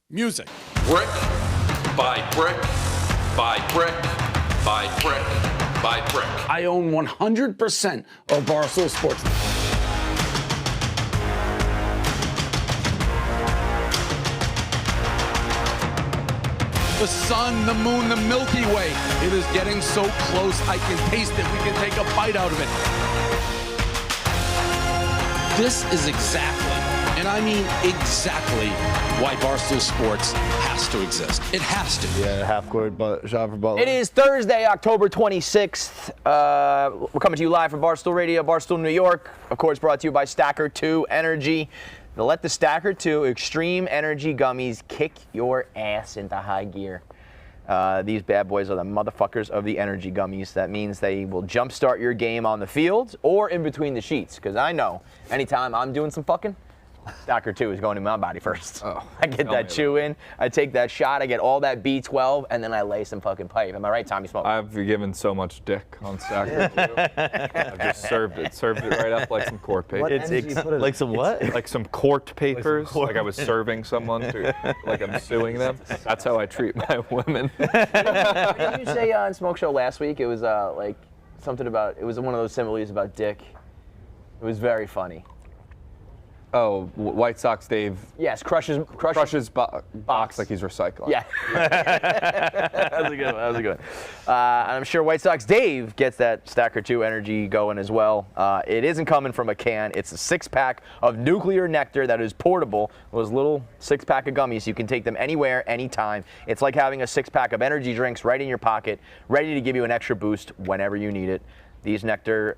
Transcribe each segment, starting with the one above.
Music. Brick by brick by brick by brick by brick. I own 100% of Barstool Sports. The sun, the moon, the Milky Way. It is getting so close, I can taste it. We can take a bite out of it. This is exactly, and I mean exactly, why Barstool Sports has to exist. It has to. Yeah, half-court shot for Butler. It is Thursday, October 26th. We're coming to you live from Barstool Radio, Barstool, New York. Of course, brought to you by Stacker2 Energy. Now let the Stacker2 Extreme Energy Gummies kick your ass into high gear. These bad boys are the motherfuckers of the energy gummies. That means they will jumpstart your game on the field or in between the sheets. Because I know anytime I'm doing some fucking, Stacker2 is going in my body first. Oh, I get that chew in, I take that shot, I get all that B12, and then I lay some fucking pipe. Am I right, Tommy Smoke? I've given so much dick on Stacker2. I've just served it right up like some court paper. Like some what? Like some court papers. Like I was serving someone like I'm suing them. That's how I treat my women. Did you say on Smoke Show last week? It was like something about. It was one of those similes about dick. It was very funny. Oh, White Sox Dave. Yes, crushes box like he's recycling. Yeah. That was a good one. That was a good one. And I'm sure White Sox Dave gets that Stacker2 Energy going as well. It isn't coming from a can. It's a six-pack of nuclear nectar that is portable. Those little six-pack of gummies. You can take them anywhere, anytime. It's like having a six-pack of energy drinks right in your pocket, ready to give you an extra boost whenever you need it. These nuclear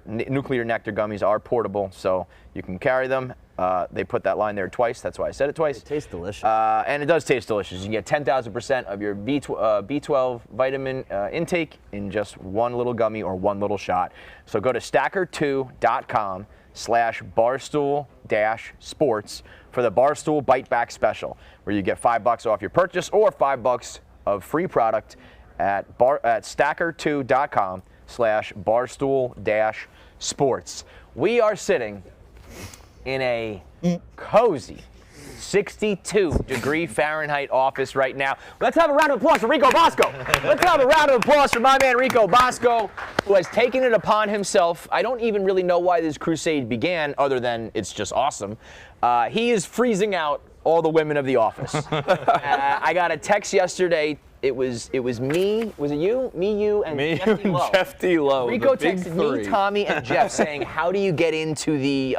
nectar gummies are portable, so you can carry them. They put that line there twice. That's why I said it twice. It tastes delicious. And it does taste delicious. You can get 10,000% of your B12 vitamin intake in just one little gummy or one little shot. So go to stacker2.com/barstool-sports for the Barstool Bite Back Special, where you get $5 off your purchase or $5 of free product at stacker2.com/barstool-sports. We are sitting in a cozy 62-degree Fahrenheit office right now. Let's have a round of applause for Rico Bosco. Let's have a round of applause for my man Rico Bosco, who has taken it upon himself. I don't even really know why this crusade began, other than it's just awesome. He is freezing out all the women of the office. I got a text yesterday. It was me. Was it you? Me, you, and Jeff D. Lowe. Jeff D. Lowe. Rico texted me, Tommy, and Jeff saying, "How do you get into the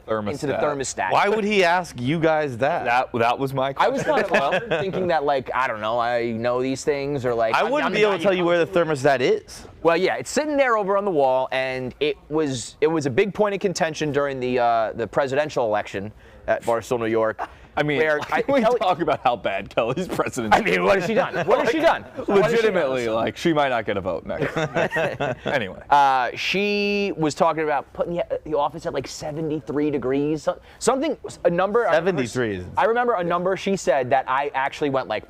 thermostat?" Why would he ask you guys that? That was my question. I was kind of thinking that, like, I don't know, I know these things, or like I wouldn't be able to tell you where the thermostat is. Well, yeah, it's sitting there over on the wall, and it was a big point of contention during the presidential election at Barstool, New York. I mean, can we talk about how bad Kelly's president is? I mean, what has she done? What has she done? Legitimately, like, she might not get a vote next. Anyway. She was talking about putting the office at like 73 degrees. Something, a number. 73. I remember a number she said that I actually went like,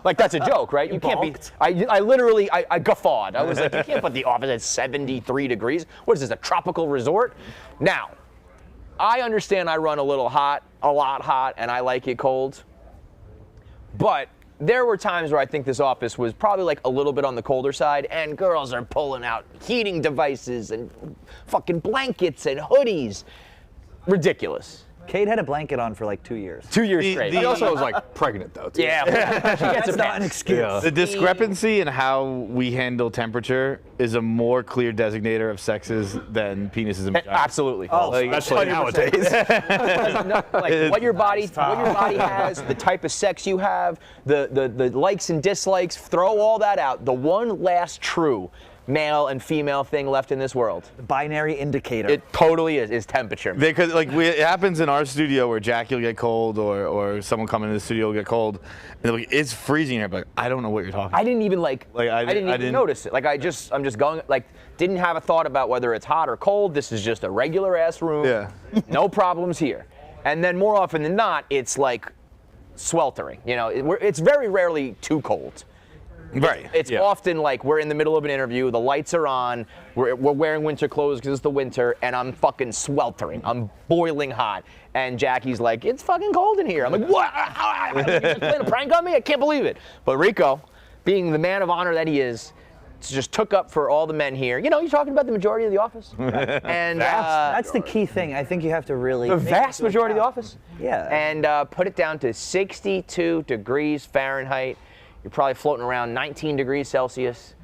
like that's a joke, right? You can't be. I literally guffawed. I was like, you can't put the office at 73 degrees. What is this, a tropical resort? Now, I understand I run a lot hot, and I like it cold. But there were times where I think this office was probably like a little bit on the colder side, and girls are pulling out heating devices and fucking blankets and hoodies. Ridiculous. Kate had a blanket on for like 2 years. 2 years straight. She also was like pregnant though. Too. Yeah, she gets That's not an excuse. Yeah. The discrepancy in how we handle temperature is a more clear designator of sexes than penises and vaginas. Absolutely. Especially nowadays. Like what your body has, the type of sex you have, the likes and dislikes. Throw all that out. The one last true male and female thing left in this world. The binary indicator. It totally is temperature. Because it happens in our studio where Jackie will get cold or someone coming into the studio will get cold. And they're like, it's freezing here, but I don't know what you're talking about. I didn't even I didn't even notice it. Like I'm just going, like, didn't have a thought about whether it's hot or cold. This is just a regular ass room. Yeah. No problems here. And then more often than not, it's like sweltering. You know, it's very rarely too cold. Right. It's often like we're in the middle of an interview, the lights are on, we're wearing winter clothes because it's the winter, and I'm fucking sweltering. I'm boiling hot. And Jackie's like, it's fucking cold in here. I'm like, what? You just playing a prank on me? I can't believe it. But Rico, being the man of honor that he is, just took up for all the men here. You know, you're talking about the majority of the office. And That's the key thing. I think you have to really. the vast majority of the office. Yeah. And put it down to 62 degrees Fahrenheit. You're probably floating around 19 degrees Celsius.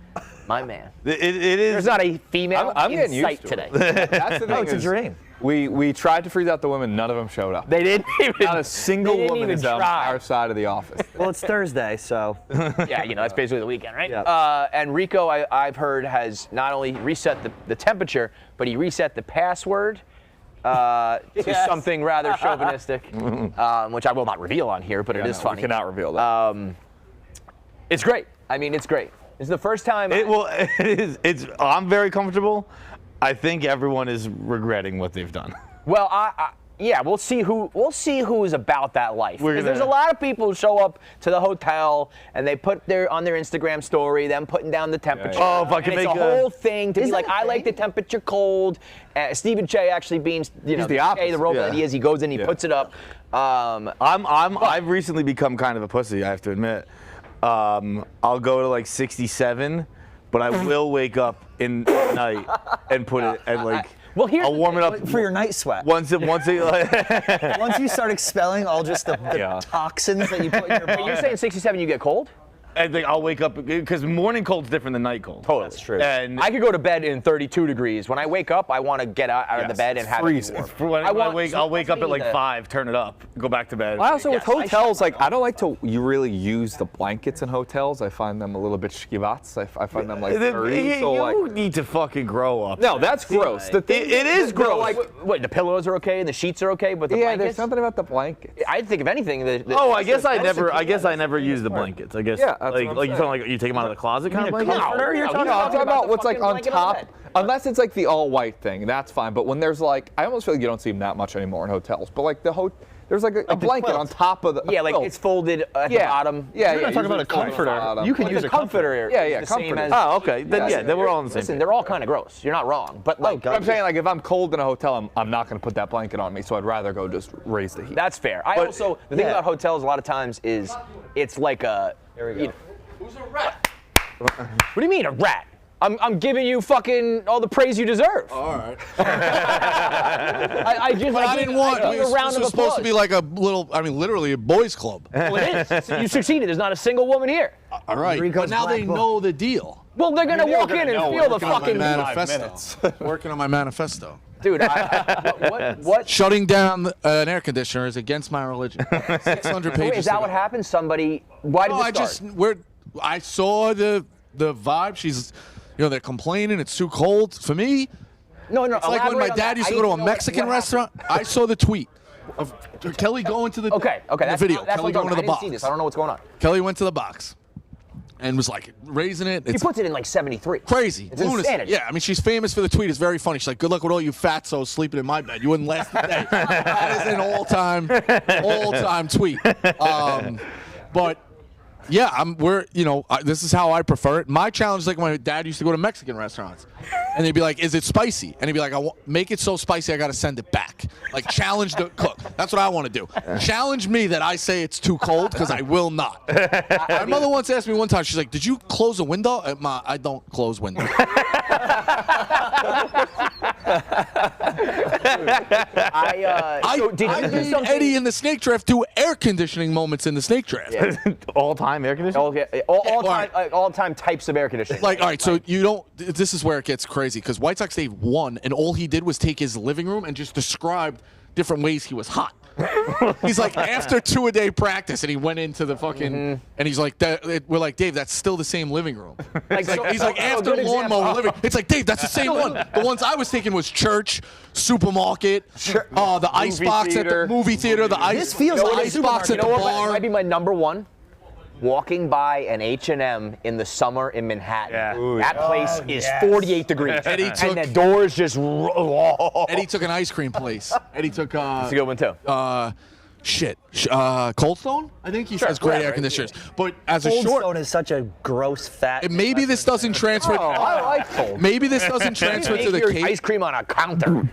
My man. It is. There's not a female I'm in getting sight used to today. That's the thing. it's a is, dream. We tried to freeze out the women. None of them showed up. They didn't even. Not a single they didn't woman even is on try. our side of the office. Well, it's Thursday, so. Yeah, you know, that's basically the weekend, right? Yeah. And Rico, I've heard, has not only reset the temperature, but he reset the password to something rather chauvinistic, which I will not reveal on here, but it is funny. We cannot reveal that. It's great. I mean, it's great. It's the first time. It is. I'm very comfortable. I think everyone is regretting what they've done. Well, yeah, we'll see who's about that life. We're Because there's a gonna- lot of people who show up to the hotel and they put on their Instagram story them putting down the temperature. Oh, if I can and it's make a whole thing to be Is like, that a I like the thing? temperature cold. Stephen Che actually being, the Che, opposite, the robot yeah. that he is, he goes in, he puts it up. I've recently become kind of a pussy, I have to admit. I'll go to like 67, but I will wake up in the night and put it at like. Well, here's I'll the warm it thing. up For your night sweat. once it Once you start expelling all just the toxins that you put in your body. You're saying 67, you get cold? I think I'll wake up because morning cold's different than night cold. Totally. That's true. And I could go to bed in 32 degrees. When I wake up, I want to get out of the bed and have freezing. it warm. when I'll wake up at something like to- 5, turn it up, go back to bed. I also Yes, with I hotels, shut like I don't like to really use the blankets in hotels. I find them a little bit schivats. I find them like dirty. So you like, need to fucking grow up. no, that's gross. The thing it is gross. Like, Wait, the pillows are okay and the sheets are okay, but the yeah, blankets? there's something about the blankets. I think if anything, I guess I never use the blankets. I guess Yeah, that's like what I'm you saying. talking like you take them out of the closet kind of blanket. comforter? You're talking No, I'm talking about the what's like fucking on blanket on the top. bed. Unless it's like the all white thing, that's fine. But when there's like, I almost feel like you don't see them that much anymore in hotels. But like there's like a blanket on top of the. Yeah, like it's folded at the bottom. Yeah, You're not talking about a comforter. You could Like use the a comforter. comforter. Yeah, is the same comforter. as- Oh, okay. Then we're all on the same. Listen, page. they're all kind of gross. You're not wrong, but like I'm saying like if I'm cold in a hotel, I'm not going to put that blanket on me. So I'd rather go just raise the heat. that's fair. The thing about hotels a lot of times is it's like a. There we go. Who's a rat? What do you mean a rat? I'm giving you fucking all the praise you deserve. All right. I didn't want. I gave you a round This of was supposed applause. to be like a little. I mean, literally a boys' club. Well, it is. You succeeded. There's not a single woman here. All right. Rico's But now they black book. know the deal. Well, they're gonna walk in and feel the Working on my fucking. manifesto. Working on my manifesto. Dude, what? Shutting down an air conditioner is against my religion. 600 pages. Wait, is that to what go. happened? Somebody? Why did No, it start? I saw the vibe. She's, they're complaining. It's too cold for me. No. It's like when my dad used to go to a Mexican restaurant. I saw the tweet of Kelly going to the Okay. the That's video. That's Kelly what going to the I didn't box. see this. I don't know what's going on. Kelly went to the box and was like raising it. She It's puts it in like 73. crazy. It's Lunacy. insanity. Yeah, I mean, she's famous for the tweet. It's very funny. She's like, good luck with all you fatsos sleeping in my bed. You wouldn't last a day. That is an all-time tweet. But yeah, this is how I prefer it. My challenge is like when my dad used to go to Mexican restaurants, and they'd be like, "Is it spicy?" And he'd be like, "Make it so spicy, I got to send it back." Like challenge the cook. That's what I want to do. Challenge me that I say it's too cold because I will not. My mother once asked me one time. She's like, "Did you close a window?" Ma, I don't close windows. So did you do made something? Eddie in the snake draft do air conditioning moments in the snake draft. All-time air conditioning. All time types of air conditioning. Like, all right, so you don't. This is where it gets crazy because White Sox Dave won, and all he did was take his living room and just described different ways he was hot. He's like, after 2-a-day practice, and he went into the fucking, and he's like, we're like, Dave, that's still the same living room. He's like, after lawnmower living, it's like, Dave, that's the same one. The ones I was thinking was church, supermarket, the ice box at the movie theater, the ice. This feels the like a ice box at the What bar. might be my number one? Walking by an H&M in the summer in Manhattan. Yeah. That place is 48 degrees. Eddie took- and the doors just Eddie took an ice cream place. Eddie took That's a good one too. Cold Stone? I think he says great air conditioners. But as a Cold short, Stone is such a gross fat. maybe this doesn't transfer. Oh, I like cold. Maybe this doesn't transfer to the Your Cape. ice cream on a counter.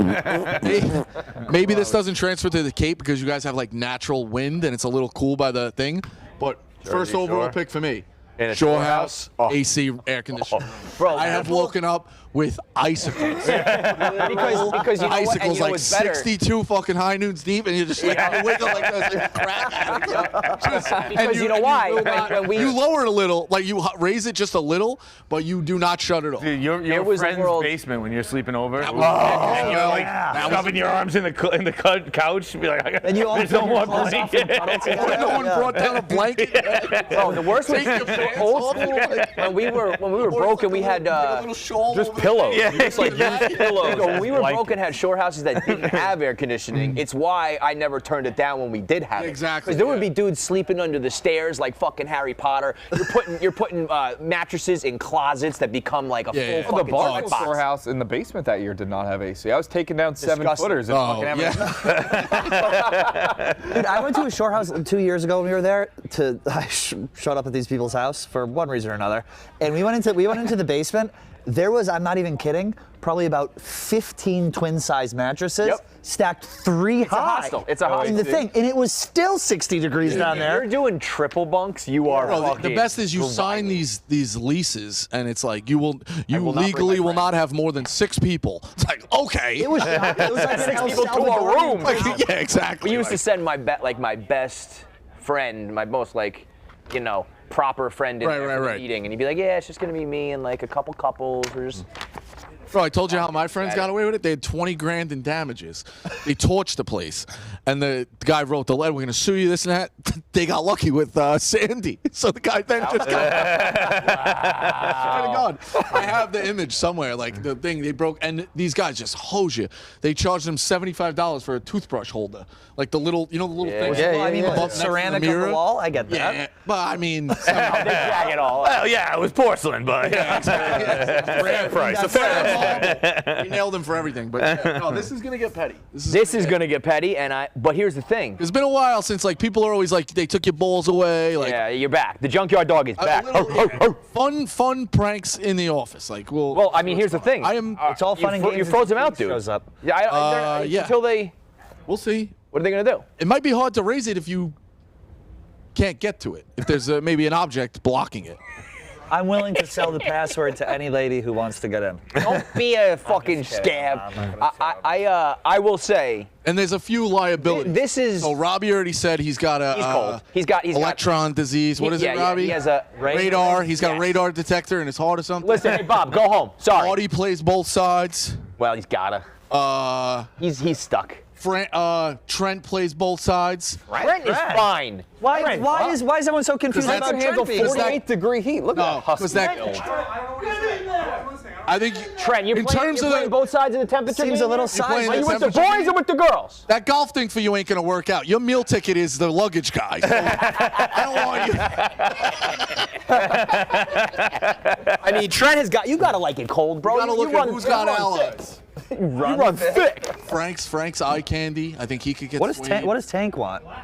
Maybe this doesn't transfer to the Cape because you guys have like natural wind and it's a little cool by the thing. But first overall pick for me. In a Shore shore house, house? AC air conditioner. Bro, I have woken up with icicles. because you know what? And Icicles you know like what's better? 62 fucking high noons deep, and you just like, you wake up like this, like crack. Because you know why? You lower it a little, like you raise it just a little, but you do not shut it off. Dude, your was a friend's world- basement when you're sleeping over. That and was- you're like that was- shoving your arms in the couch. Be like, And you all there's put no your more clothes off and blanket. cuddle together. No one brought down a blanket. Bro, the worst was Take your pants old off. school. When we were broken, we had a little shawl just over pillows. Yeah. Just like used pillows. So when we were Like- broken, had shore houses that didn't have air conditioning. It's why I never turned it down when we did have it. Exactly, Because there would yeah. be dudes sleeping under the stairs like fucking Harry Potter. You're putting mattresses in closets that become like a Yeah, full yeah. The fucking Barstool sweat box. storehouse in the basement that year did not have AC. I was taking down 7-footers. and Oh, fucking yeah. Dude, I went to a shore house 2 years ago when we were there. I showed up at these people's house for one reason or another, and we went into the basement. There was, I'm not even kidding, probably about 15 twin-size mattresses stacked 3 high. hostel. It's a hostel. In the thing, and it was still 60 degrees down there. You're doing triple bunks. You are. Bro, fucking the best is you sign these leases, and it's like you legally will not have more than 6 people. It's like, okay. It was shocking. It was like 6 people to a room. Like, yeah, exactly. We used to send my best friend, my most proper friend in there for the meeting, and he'd be like, yeah, it's just gonna be me and like a couple couples. We're just. Bro, I told you how my friends got away with it. They had 20 grand in damages. They torched the place, and the guy wrote the letter. We're gonna sue you, this and that. They got lucky with Sandy, so the guy then just got. Swear to God, I have the image somewhere. Like the thing they broke, and these guys just hose you. They charged them $75 for a toothbrush holder, like the little, the little thing. Well, I mean, Up was next it to the ceramic on mirror. the wall? I get that. Yeah, but I mean, They jag it all. Well, yeah, it was porcelain, but fair price. A fair we nailed him for everything, but no, this is gonna get petty. This is gonna get petty, but here's the thing. It's been a while since like people are always like they took your balls away. Like, Yeah, you're back. The junkyard dog is back. Fun pranks in the office. Like, Well, I mean, here's the thing. I am. It's all fun and games. You froze them out, Keegs dude. shows up. Yeah, yeah. until they. We'll see. What are they gonna do? It might be hard to raise it if you can't get to it. If there's maybe an object blocking it. I'm willing to sell the password to any lady who wants to get in. Don't be a fucking scab. I will say. And there's a few liabilities. This is. So Robbie already said he's got a. He's cold. He's got electron disease. What is it, Robbie? He has a radar. He's got a Yes. radar detector in his heart or something. Listen, hey Bob, go home. Sorry. Marty plays both sides. Well, he's gotta. He's stuck. Trent plays both sides. Trent is fine. Why is everyone so confused Because about that's- Trent being? 48-degree heat. Look No, at that husky. because that. I think Trent, you're in playing, terms you're of playing both sides of the temperature. Seems game a little here? playing Are the you with the temperature boys or with the girls? that golf thing for you ain't gonna work out. Your meal ticket is the luggage guy. So I don't want you. I mean, Trent has got. You gotta like it cold, bro. You gotta look at who's got you run allies. You run thick. Frank's eye candy. I think he could get. What swayed. does Tank want? All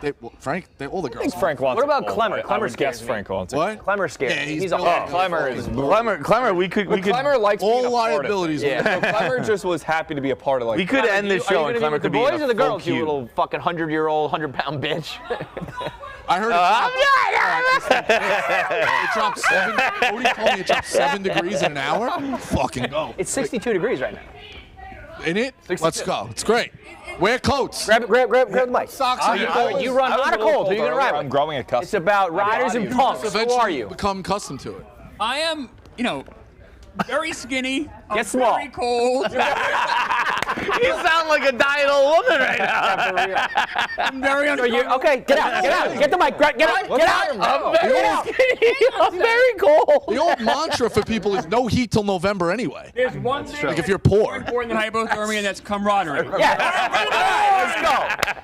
the girls. Frank wants What it about cold. Clemmer? I Clemmer would guess scares me. Frank wants it. What? Clemmer's scared. Yeah, He's he's a built- Clemmer is. Clemmer, we could Clemmer likes being All a part of it. liabilities. Yeah, so Clemmer just was happy to be a part of like. we could end this show and Clemmer the could be boys in or a the full girls? You queue. little fucking 100-year-old, 100-pound bitch. I heard it dropped 7. Cody told me it dropped 7 degrees in an hour. Fucking go. It's 62 degrees right now. In it? Let's go. It's great. Wear coats. Grab the mic. Socks Oh, on your toes. you run hot or cold? Who are you gonna ride I'm with? growing a It's custom. about riders and punks. Who Eventually are you? become accustomed to it. I am, very skinny. I'm Get small. Very cold. You sound like a dying old woman right now. I'm very uncomfortable. Okay, get out. Get the mic. Get out. I'm very cold. The old mantra for people is no heat till November anyway. There's one thing Like if you're poor. more important than hypothermia, and that's camaraderie.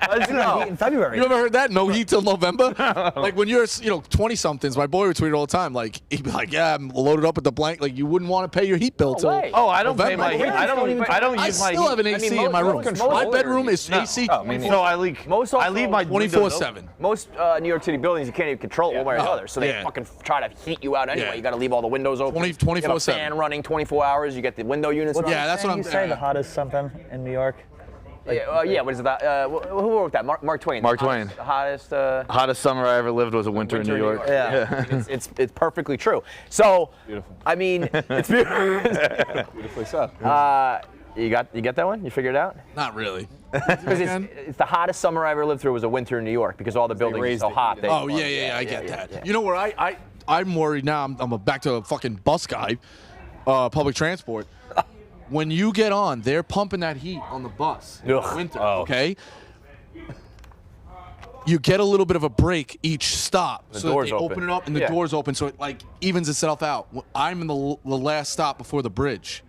Let's go. In February. You ever heard that? No heat till November? Like when you're, 20-somethings, my boy would tweet it all the time. Like, he'd be like, yeah, I'm loaded up with the blank. Like, you wouldn't want to pay your heat bill till way. Oh, I don't pay November. my heat. I don't use my I still have an heat. AC in my room. My bedroom is AC. So I leave my 24/7. Most New York City buildings, you can't even control it one way or the other. So they fucking try to heat you out anyway. Yeah. You got to leave all the windows open. 24/7. You have a fan running 24 hours. You get the window units running. Yeah, that's what I'm saying. saying. The hottest something in New York. Yeah, what is that? Who wrote that? Mark Twain. Mark Twain. Hottest. Hottest summer I ever lived was a winter in New York. Yeah, it's perfectly true. So, I mean, it's beautiful. Beautifully said. You get that one? You figured it out? Not really. Because it's the hottest summer I ever lived through was a winter in New York because all the buildings are so hot. Oh yeah, I get that. You know where I'm worried now. I'm back to a fucking bus guy, public transport. When you get on, they're pumping that heat on the bus in the winter. Okay. You get a little bit of a break each stop, so that they open it up and the doors open, so it like evens itself out. I'm in the last stop before the bridge,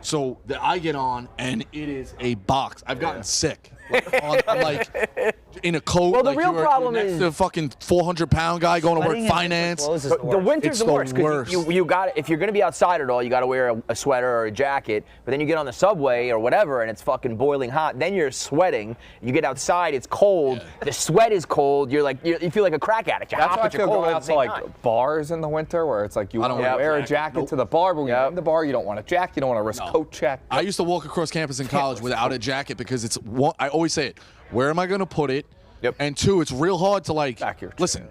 so I get on and it is a box. I've gotten sick. I'm like in a coat. Well, the like real problem next is to a fucking 400-pound guy going to work finance. The winter's the worst because you got if you're gonna be outside at all, you got to wear a sweater or a jacket. But then you get on the subway or whatever, and it's fucking boiling hot. Then you're sweating. You get outside, it's cold. Yeah. The sweat is cold. You're like you feel like a crack addict. You're That's hot, why I but you're feel cold going at out the to same like time. bars in the winter where it's like you want to wear a jacket to the bar, but when you're in the bar, you don't want a jacket. You don't want to risk coat check. I used to walk across campus in college without a jacket because it's one. I always say it. Where am I going to put it? Yep. And two, it's real hard to like. Listen,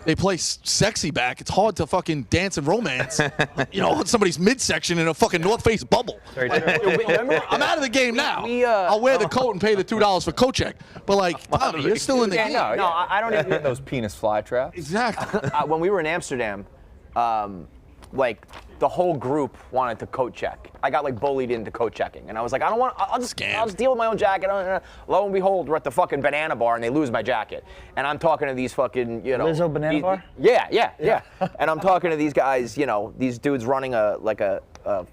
they play sexy back. It's hard to fucking dance and romance. On somebody's midsection in a fucking North Face bubble. I'm out of the game now. I'll wear the coat and pay the $2 for coat check. But like, Tommy, you're still in the game. No, I don't even those penis fly traps. Exactly. When we were in Amsterdam, like the whole group wanted to coat check. I got like bullied into coat checking, and I was like, I don't want. I'll just deal with my own jacket. Lo and behold, we're at the fucking banana bar, and they lose my jacket. And I'm talking to these fucking, Lizzo banana bar? Yeah. And I'm talking to these guys, these dudes running a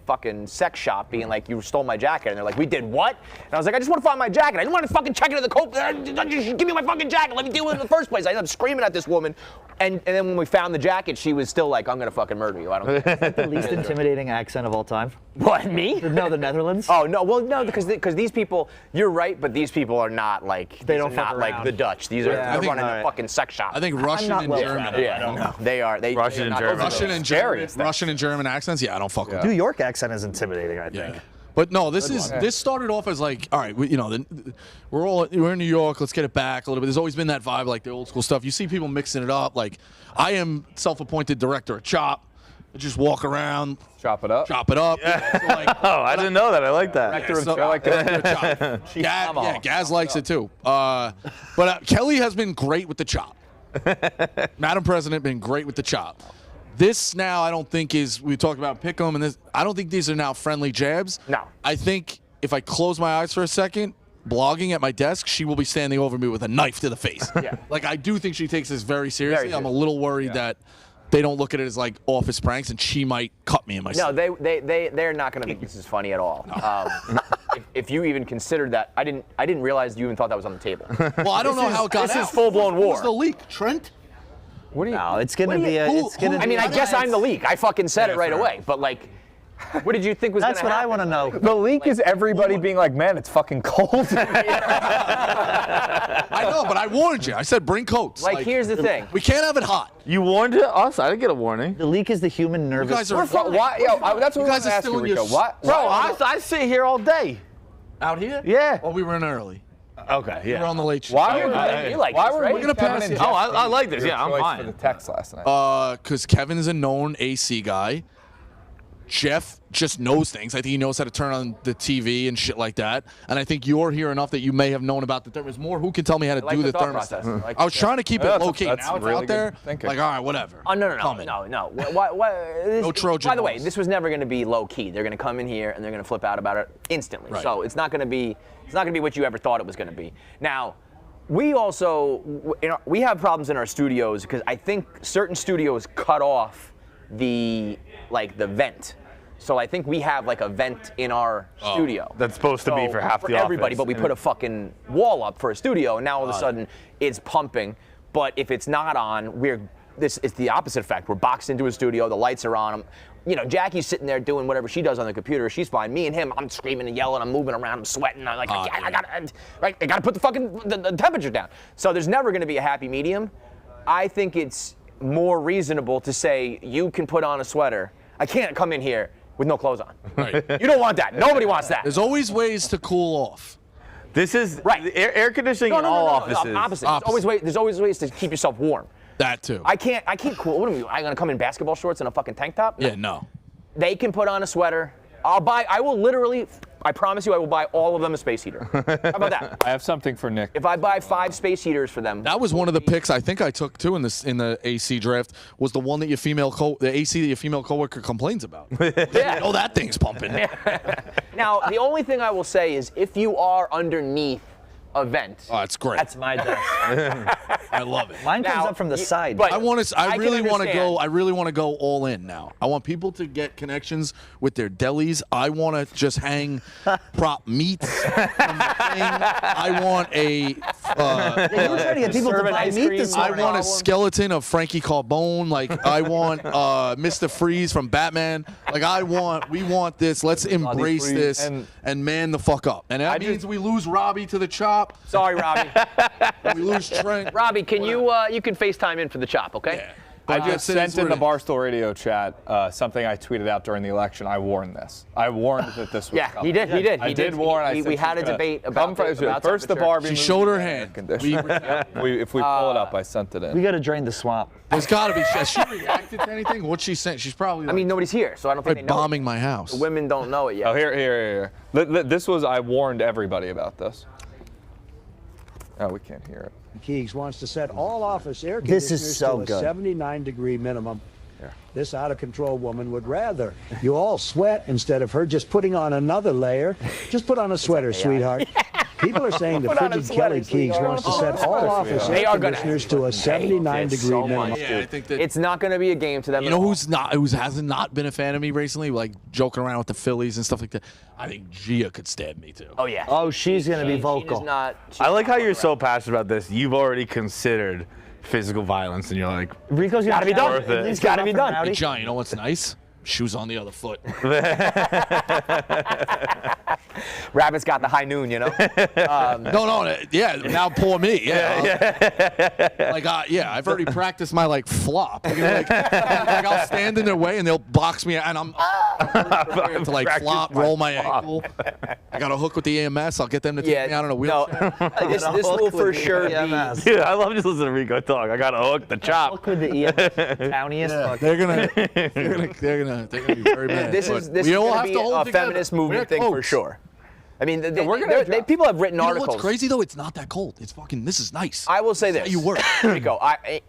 fucking sex shop, being like, you stole my jacket, and they're like, we did what? And I was like, I just want to find my jacket. I didn't want to fucking check into the coat. Just give me my fucking jacket. Let me deal with it in the first place. I ended up screaming at this woman, and then when we found the jacket, she was still like, I'm gonna fucking murder you. I don't care. The least intimidating accent of all time. What, me? No, the Netherlands. Oh no, well no, because these people, you're right, but these people are not like like the Dutch. These are they're running a fucking sex shop. I think Russian and German. Yeah, they are. Russian and German. Russian and German accents. Yeah, I don't fuck with. New York accent is intimidating, I think. Yeah. But no, this started off as like, all right, we're in New York. Let's get it back a little bit. There's always been that vibe, like the old school stuff. You see people mixing it up. Like, I am self-appointed director of Chop. I just walk around, chop it up. Yeah. So like, I didn't know that. I like that. I like that. Gaz likes it too. But Kelly has been great with the chop. Madam President been great with the chop. This now I don't think we talked about Pick'em and this. I don't think these are now friendly jabs. No. I think if I close my eyes for a second, blogging at my desk, she will be standing over me with a knife to the face. Yeah. Like I do think she takes this very seriously. I'm a little worried that they don't look at it as like office pranks, and she might cut me in my sleep. No, they're not going to think this is funny at all. If you even considered that, I didn't realize you even thought that was on the table. Well, I don't know how it got out. This is full-blown war. Who's the leak? Trent? What do you? No, it's gonna be. I mean, I guess I'm the leak. I fucking said it right away. But like, what did you think was going to happen? That's what I want to know. The leak is everybody being like, man, it's fucking cold. I know, but I warned you. I said bring coats. Like here's the thing. We can't have it hot. You warned us? I didn't get a warning. The leak is the human nervous. You guys are. That's what you guys are still in your. What? Bro, I sit here all day. Out here? Yeah. Well, we were in early. Okay, We were on the late show. Why We're gonna pass it. Oh, I like this. Yeah, I'm fine. For the text last night. Because Kevin's a known AC guy. Jeff just knows things. I think he knows how to turn on the TV and shit like that. And I think you're here enough that you may have known about the thermostat. There's more who can tell me how to do the thermostat. I was trying to keep it low key. Now it's out there. Like, all right, whatever. Oh, no. No Trojan By the way, horse. this was never going to be low key. They're going to come in here and they're going to flip out about it instantly. Right. So it's not going to be what you ever thought it was going to be. Now, we also we have problems in our studios because I think certain studios cut off the vent. So I think we have like a vent in our studio. That's supposed to be for half the everybody, office. but we put a fucking wall up for a studio, and now all of a sudden it's pumping. But if it's not on, we're it's the opposite effect. We're boxed into a studio, the lights are on. You know, Jackie's sitting there doing whatever she does on the computer. She's fine. Me and him, I'm screaming and yelling. I'm moving around. I'm sweating. I'm like, I gotta put the temperature down. So there's never going to be a happy medium. I think it's more reasonable to say you can put on a sweater. I can't come in here with no clothes on. Right. You don't want that. Nobody wants that. There's always ways to cool off. This is Right. air conditioning in all offices. Opposite. There's always ways to keep yourself warm. That too. I can't cool. What am I gonna come in basketball shorts and a fucking tank top? Yeah, no. They can put on a sweater. I promise you I will buy all of them a space heater. How about that? I have something for Nick. If I buy 5 space heaters for them. That was one of the picks I think I took too in the AC draft, was the one that the AC that your female coworker complains about. Yeah. Oh, that thing's pumping. Now, the only thing I will say is if you are underneath a vent. Oh, it's great. That's my desk. I love it. Mine comes Now, up from the side. but- I really want to go. understand. I really want to go all in now. I want people to get connections with their delis. I want to just hang prop meats from the thing. I want a. You were trying to get people to Serve an buy ice meat cream. this I morning. want a skeleton of Frankie Carbone. Like I want Mr. Freeze from Batman. Like we want this. Let's embrace Freeze. this and man the fuck up. And that means we lose Robbie to the chop. Sorry, Robbie. We lose Trent. Robbie, can you can FaceTime in for the chop, okay? Yeah. I just sent in the bar. Barstool Radio chat something I tweeted out during the election. I warned this. I warned that this was Yeah, coming. he did. I did warn. We had a debate about first the temperature. Barbie. She movie showed her and hand. air conditioning. If we pull it up, I sent it in. We got to drain the swamp. There's got to be. Has she reacted to anything? What's she saying? She's probably. I mean, nobody's here, so I don't think they know. bombing my house. The women don't know it yet. Oh, here. This was, I warned everybody about this. Oh, we can't hear it. Keegs wants to set all office air This conditioners is so to a good. 79-degree minimum. This out-of-control woman would rather you all sweat instead of her just putting on another layer. Just put on a sweater, sweetheart. People are saying that Put on a frigid sweater, Kelly Keegs sweetheart. wants to set all office They air are gonna conditioners to a 79-degree so minimum. much. Yeah, I think that. It's not going to be a game to them. You at know all. who hasn't not been a fan of me recently, like joking around with the Phillies and stuff like that? I think Gia could stab me too. Oh yeah. Oh, she's going to be She vocal. does not. she's I like not how you're around. so passionate about this. You've already considered physical violence, and you're like, Rico's Gotta be done. Worth it. It's gotta be done. Hey, John, you know what's nice? Shoes on the other foot. Rabbit's got the high noon, you know. No, yeah. Now poor me. Yeah. Like, I've already practiced my like flop. You know, like I'll stand in their way and they'll box me, and I'm to like flop, roll my ankle. I got a hook with the EMS. I'll get them to take me out on a wheelchair. This will for sure be. dude, I love just listening to Rico talk. I got a hook, the chop. Look with the towniest fuck. They're gonna be very mad. This But is we all going have to be to hold a together. feminist Wear movement thing for coats. sure. I mean, people have written You know articles. what's crazy though? It's not that cold. It's fucking. This is nice. I will say That's this. how you work. Rico,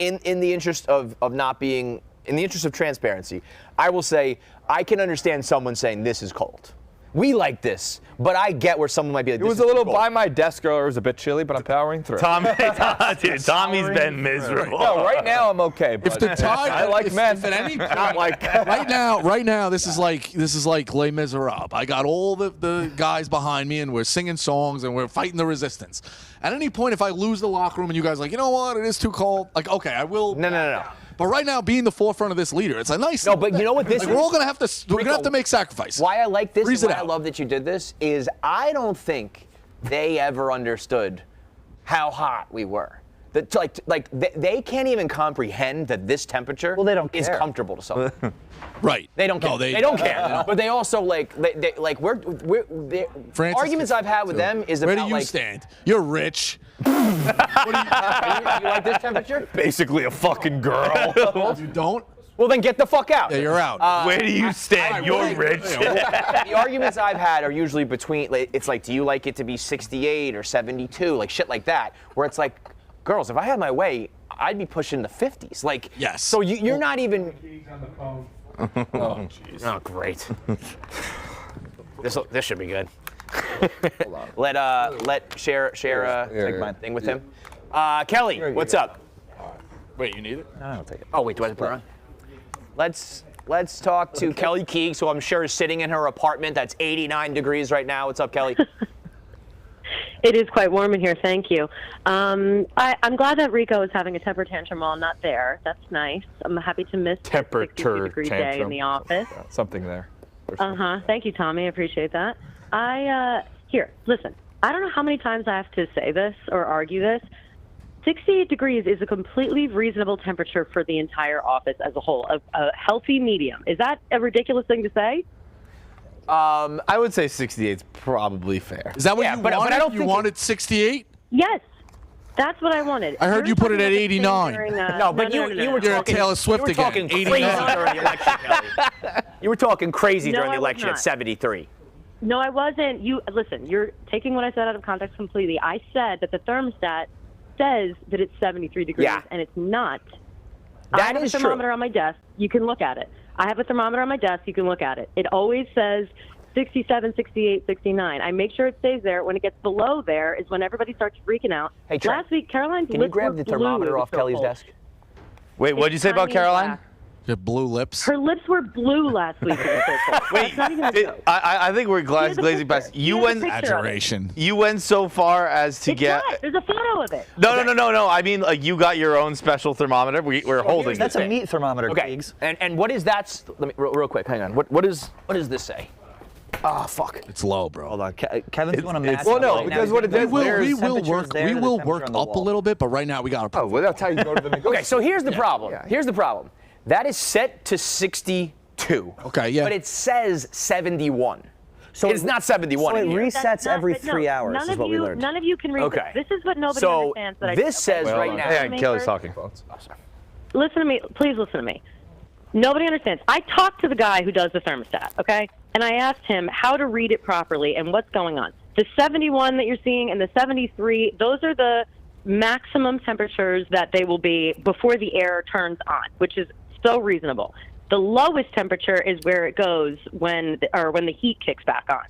in the interest of not being, in the interest of transparency, I will say I can understand someone saying this is cold. We like this, but I get where someone might be like, It was a little by my desk earlier. It was a bit chilly, but I'm powering through. Dude, Tommy's been miserable. No, right now I'm okay. If But the tide, I like men. If at any point, Not like right now, this is like Les Miserables. I got all the guys behind me, and we're singing songs, and we're fighting the resistance. At any point, if I lose the locker room, and you guys are like, you know what, it is too cold. Like, okay, I will. No. But right now, being the forefront of this leader, it's a nice. No, but you know what this like, is? we're all gonna have to. We're gonna have to make sacrifices. Why I like this Freeze and it why I out. love that you did this is I don't think they ever understood how hot we were. That they can't even comprehend that this temperature Well, they don't is care. comfortable to someone. Right. They don't care. No, they don't care. But they also Francis arguments I've had with them is Where about do you like. stand? You're rich. You like this temperature? Basically a fucking girl. You don't? Well, then get the fuck out. Yeah, you're out. Where do you stand? You're rich. The arguments I've had are usually between, it's like, do you like it to be 68 or 72, like shit like that, where it's like, girls, if I had my way, I'd be pushing the 50s. Like, Yes. So you're not even. Oh, jeez. Oh, great. This should be good. Let share a thing with him. Kelly, what's up? Wait, you need it? No, I'll take it. Oh wait, do I have to put it on? Let's talk to Kelly Keegs, who I'm sure is sitting in her apartment that's 89 degrees right now. What's up, Kelly? It is quite warm in here, thank you. I'm glad that Rico is having a temper tantrum while I'm not there. That's nice. I'm happy to miss the 63-degree day in the office. Something there. Thank you, Tommy. I appreciate that. Here, listen. I don't know how many times I have to say this or argue this. 68 degrees is a completely reasonable temperature for the entire office as a whole, a healthy medium. Is that a ridiculous thing to say? I would say 68 is probably fair. Is that what you wanted? But I don't you wanted 68? Yes. That's what I wanted. I heard you put it at 89. No, but you were You're talking, a Taylor Swift you were talking again. crazy 89. during the election, Kelly. You were talking crazy during the I was election at not. 73. No, I wasn't. Listen, you're taking what I said out of context completely. I said that the thermostat says that it's 73 degrees, and it's not. I have a thermometer on my desk. You can look at it. I have a thermometer on my desk. You can look at it. It always says 67, 68, 69. I make sure it stays there. When it gets below there is when everybody starts freaking out. Hey, Trent, last week, Caroline's can you lips grab were the blue. thermometer It was off so Kelly's cold. desk? Wait, what did you say about tiny Caroline? black. You have blue lips. Her lips were blue last week. Wait, I think we're glazing past. You went Exaggeration. You went so far as to get. There's a photo of it. No. I mean, like you got your own special thermometer. We're holding. That's a meat thermometer, Okay. Keegs. And what is that? Let me real quick. Hang on. What does this say? Oh, fuck. It's low, bro. Hold on. Kevin's going to match. Well, no, right now. because what it We does, will work up a little bit, but right now we got to. Oh, well, that's how you go to the negotiator. Okay, so here's the problem. Here's the problem. That is set to 62. Okay, yeah. But it says 71. So it's not 71. So it here. resets every 3 hours, is what we learned. None of you can read Okay. this. This is what nobody So understands. That this says Well, right now. Yeah, Kelly's talking. Listen to me. Please listen to me. Nobody understands. I talked to the guy who does the thermostat, okay? And I asked him how to read it properly and what's going on. The 71 that you're seeing and the 73, those are the maximum temperatures that they will be before the air turns on, which is so reasonable. The lowest temperature is where it goes when the heat kicks back on.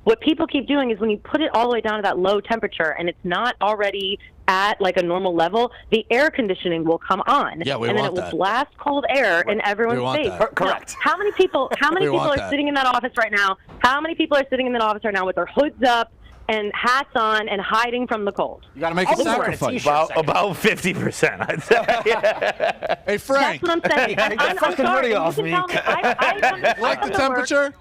What people keep doing is when you put it all the way down to that low temperature and it's not already at like a normal level, the air conditioning will come on. Yeah, we and then want it will that. blast cold air in We everyone's want face. that. Correct. Now, how many people We are want that. sitting in that office right now? How many people are sitting in that office right now with their hoods up and hats on and hiding from the cold? You got to make a sacrifice. About 50%, I'd say. Hey, Frank. That's what I'm saying. I'm fucking sorry. hoodie You off can me. tell me. I Like the temperature?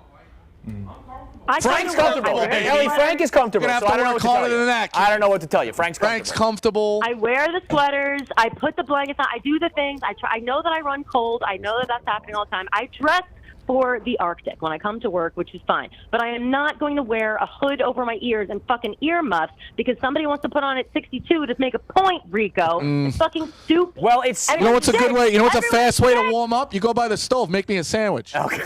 Frank's comfortable. Kelly, Frank is comfortable. You're gonna have so to I don't know work what to tell harder you. than that, I don't know what to tell you. Frank's comfortable. I wear the sweaters. I put the blankets on. I do the things. I know that I run cold. I know that that's happening all the time. I dress for the Arctic when I come to work, which is fine. But I am not going to wear a hood over my ears and fucking earmuffs because somebody wants to put on at 62 to make a point, Rico. It's fucking stupid. Well, it's... You know what's a good way? You know what's a Everyone fast way to said- warm up? You go by the stove. Make me a sandwich. Okay,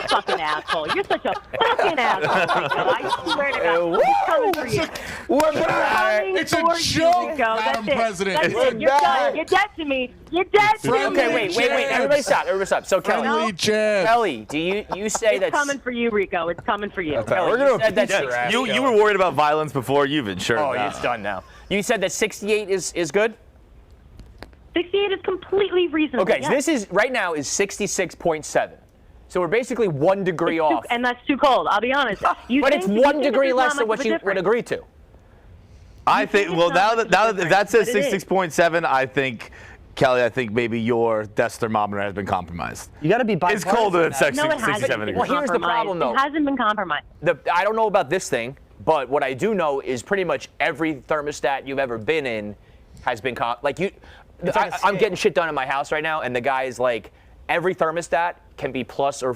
fucking asshole. You're such a fucking asshole, Rico. I swear to God. He's coming for you. We're back. It's a For you, joke, Rico. Madam That's it. President. That's We're it. You're back. done. You're dead to me. You're dead to me. Okay, wait. Everybody stop. So, Friendly jab. Kelly, do you say It's that... coming for you, Rico. It's coming for you. Kelly, you said that You were worried about violence before you've insured. Oh, it's done now. You said that 68 is good? 68 is completely reasonable. Okay, so yes. this is, right now, is 66.7. So we're basically 1 degree off. And that's too cold, I'll be honest. You But think- it's you 1 think degree this is less not than much what of a you would difference. agree to. I think. Well, now that that says But it is. 66.7, I think. Kelly, I think maybe your desk thermometer has been compromised. You got to be It's bipartisan. colder than No, it 67 hasn't been degrees. Well, here's the problem, though. It hasn't been compromised. I don't know about this thing, but what I do know is pretty much every thermostat you've ever been in has been I'm getting shit done in my house right now, and the guy is like, every thermostat can be plus or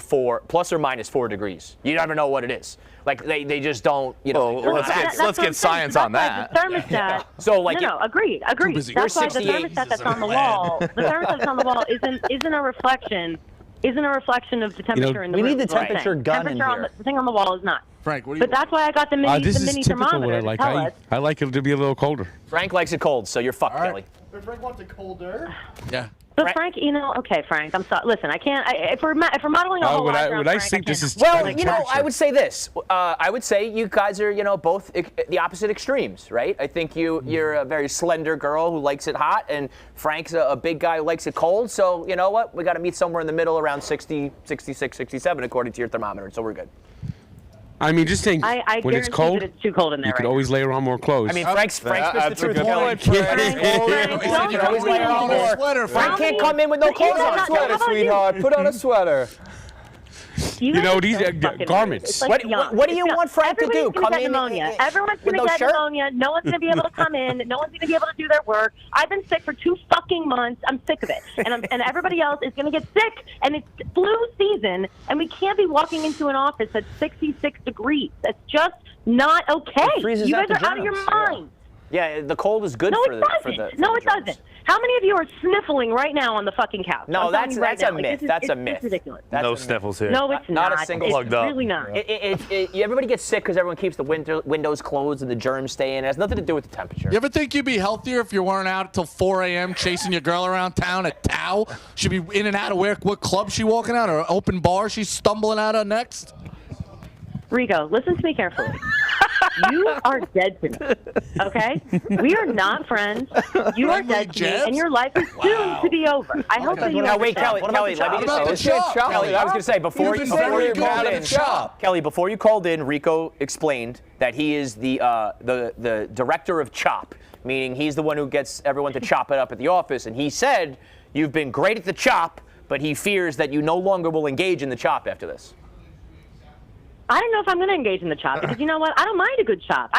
minus 4 degrees. You never know what it is. Like they just don't, you know. Well, let's get science on that. The thermostat. So like, no, agreed. busy. That's why the 68 thermostat that's on the wall, the thermostat that's on the wall isn't a reflection. Isn't a reflection of the temperature in the we room. need the temperature gun in Temperature on here. the thing on the wall is not. Frank, what do you But that's why I got the mini, This the is mini typical what thermometer I like. to tell us. I like it to be a little colder. Frank likes it cold, so you're fucked, Kelly. Frank wants it colder. Yeah. But Frank, okay, Frank, I'm sorry. Listen, I can't. If we're modeling a whole Would life I around think Frank, this is Well, better you know, I temperature? would say this. I would say you guys are, both the opposite extremes, right? I think you're a very slender girl who likes it hot, and Frank's a big guy who likes it cold. So, you know what? We got to meet somewhere in the middle around 60, 66, 67, according to your thermometer. So we're good. I mean, just saying, I when it's guarantee cold, that it's too cold in there you could right always layer on more clothes. I mean, Frank's spits the truth. Kelly. Frank, You can always layer on more. Sweater, Frank can't come in with no clothes on. Sweater, sweetheart. Put on a sweater. You know, these garments. Like what do you want Frank to do? Come in? Everyone's going to get pneumonia. No one's going to be able to come in. No one's going to be able to do their work. I've been sick for 2 fucking months. I'm sick of it. And everybody else is going to get sick. And it's flu season. And we can't be walking into an office at 66 degrees. That's just not okay. You guys are out of your mind. Yeah, the cold is good for the No, it doesn't. How many of you are sniffling right now on the fucking couch? No, that's a myth. That's a myth. It's ridiculous. No sniffles here. No, it's not. Not a single. It's really not. Everybody gets sick because everyone keeps the windows closed and the germs stay in. It has nothing to do with the temperature. You ever think you'd be healthier if you weren't out until 4 a.m. chasing your girl around town at Tao? She'd be in and out of what club she walking out or open bar she's stumbling out of next? Rico, listen to me carefully. You are dead to me, okay? We are not friends. You are dead to me, and your life is soon to be over. I hope that you Now, wait, understand. Kelly, let me just say this. Kelly, I was going to say, before you called in, Kelly, before you called in, Rico explained that he is the director of CHOP, meaning he's the one who gets everyone to chop it up at the office, and he said you've been great at the chop, but he fears that you no longer will engage in the chop after this. I don't know if I'm going to engage in the chop because you know what? I don't mind a good chop.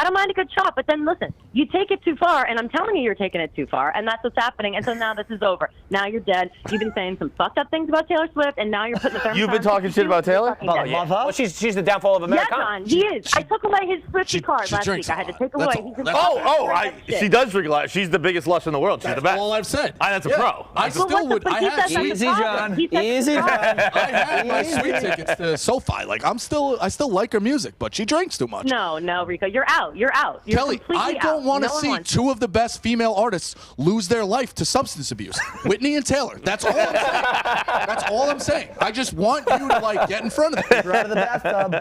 But then listen, you take it too far, and I'm telling you, you're taking it too far, and that's what's happening. And so now this is over. Now you're dead. You've been saying some fucked up things about Taylor Swift, and now you're putting the thermostat. You've been talking shit about Taylor? Well, she's the downfall of America. Yeah, John, he is. I took away his Swifty card last week. I had to take away. She does drink a lot. She's the biggest lush in the world. She's the best. All I've said. That's a pro. I still would. I have Easy, John. Easy. I had my sweet tickets to SoFi. Like I still like her music, but she drinks too much. No, Rico, you're out. You're Kelly, I don't want to see two of the best female artists lose their life to substance abuse. Whitney and Taylor. That's all I'm saying. That's all I'm saying. I just want you to get in front of them. You're out of the bathtub.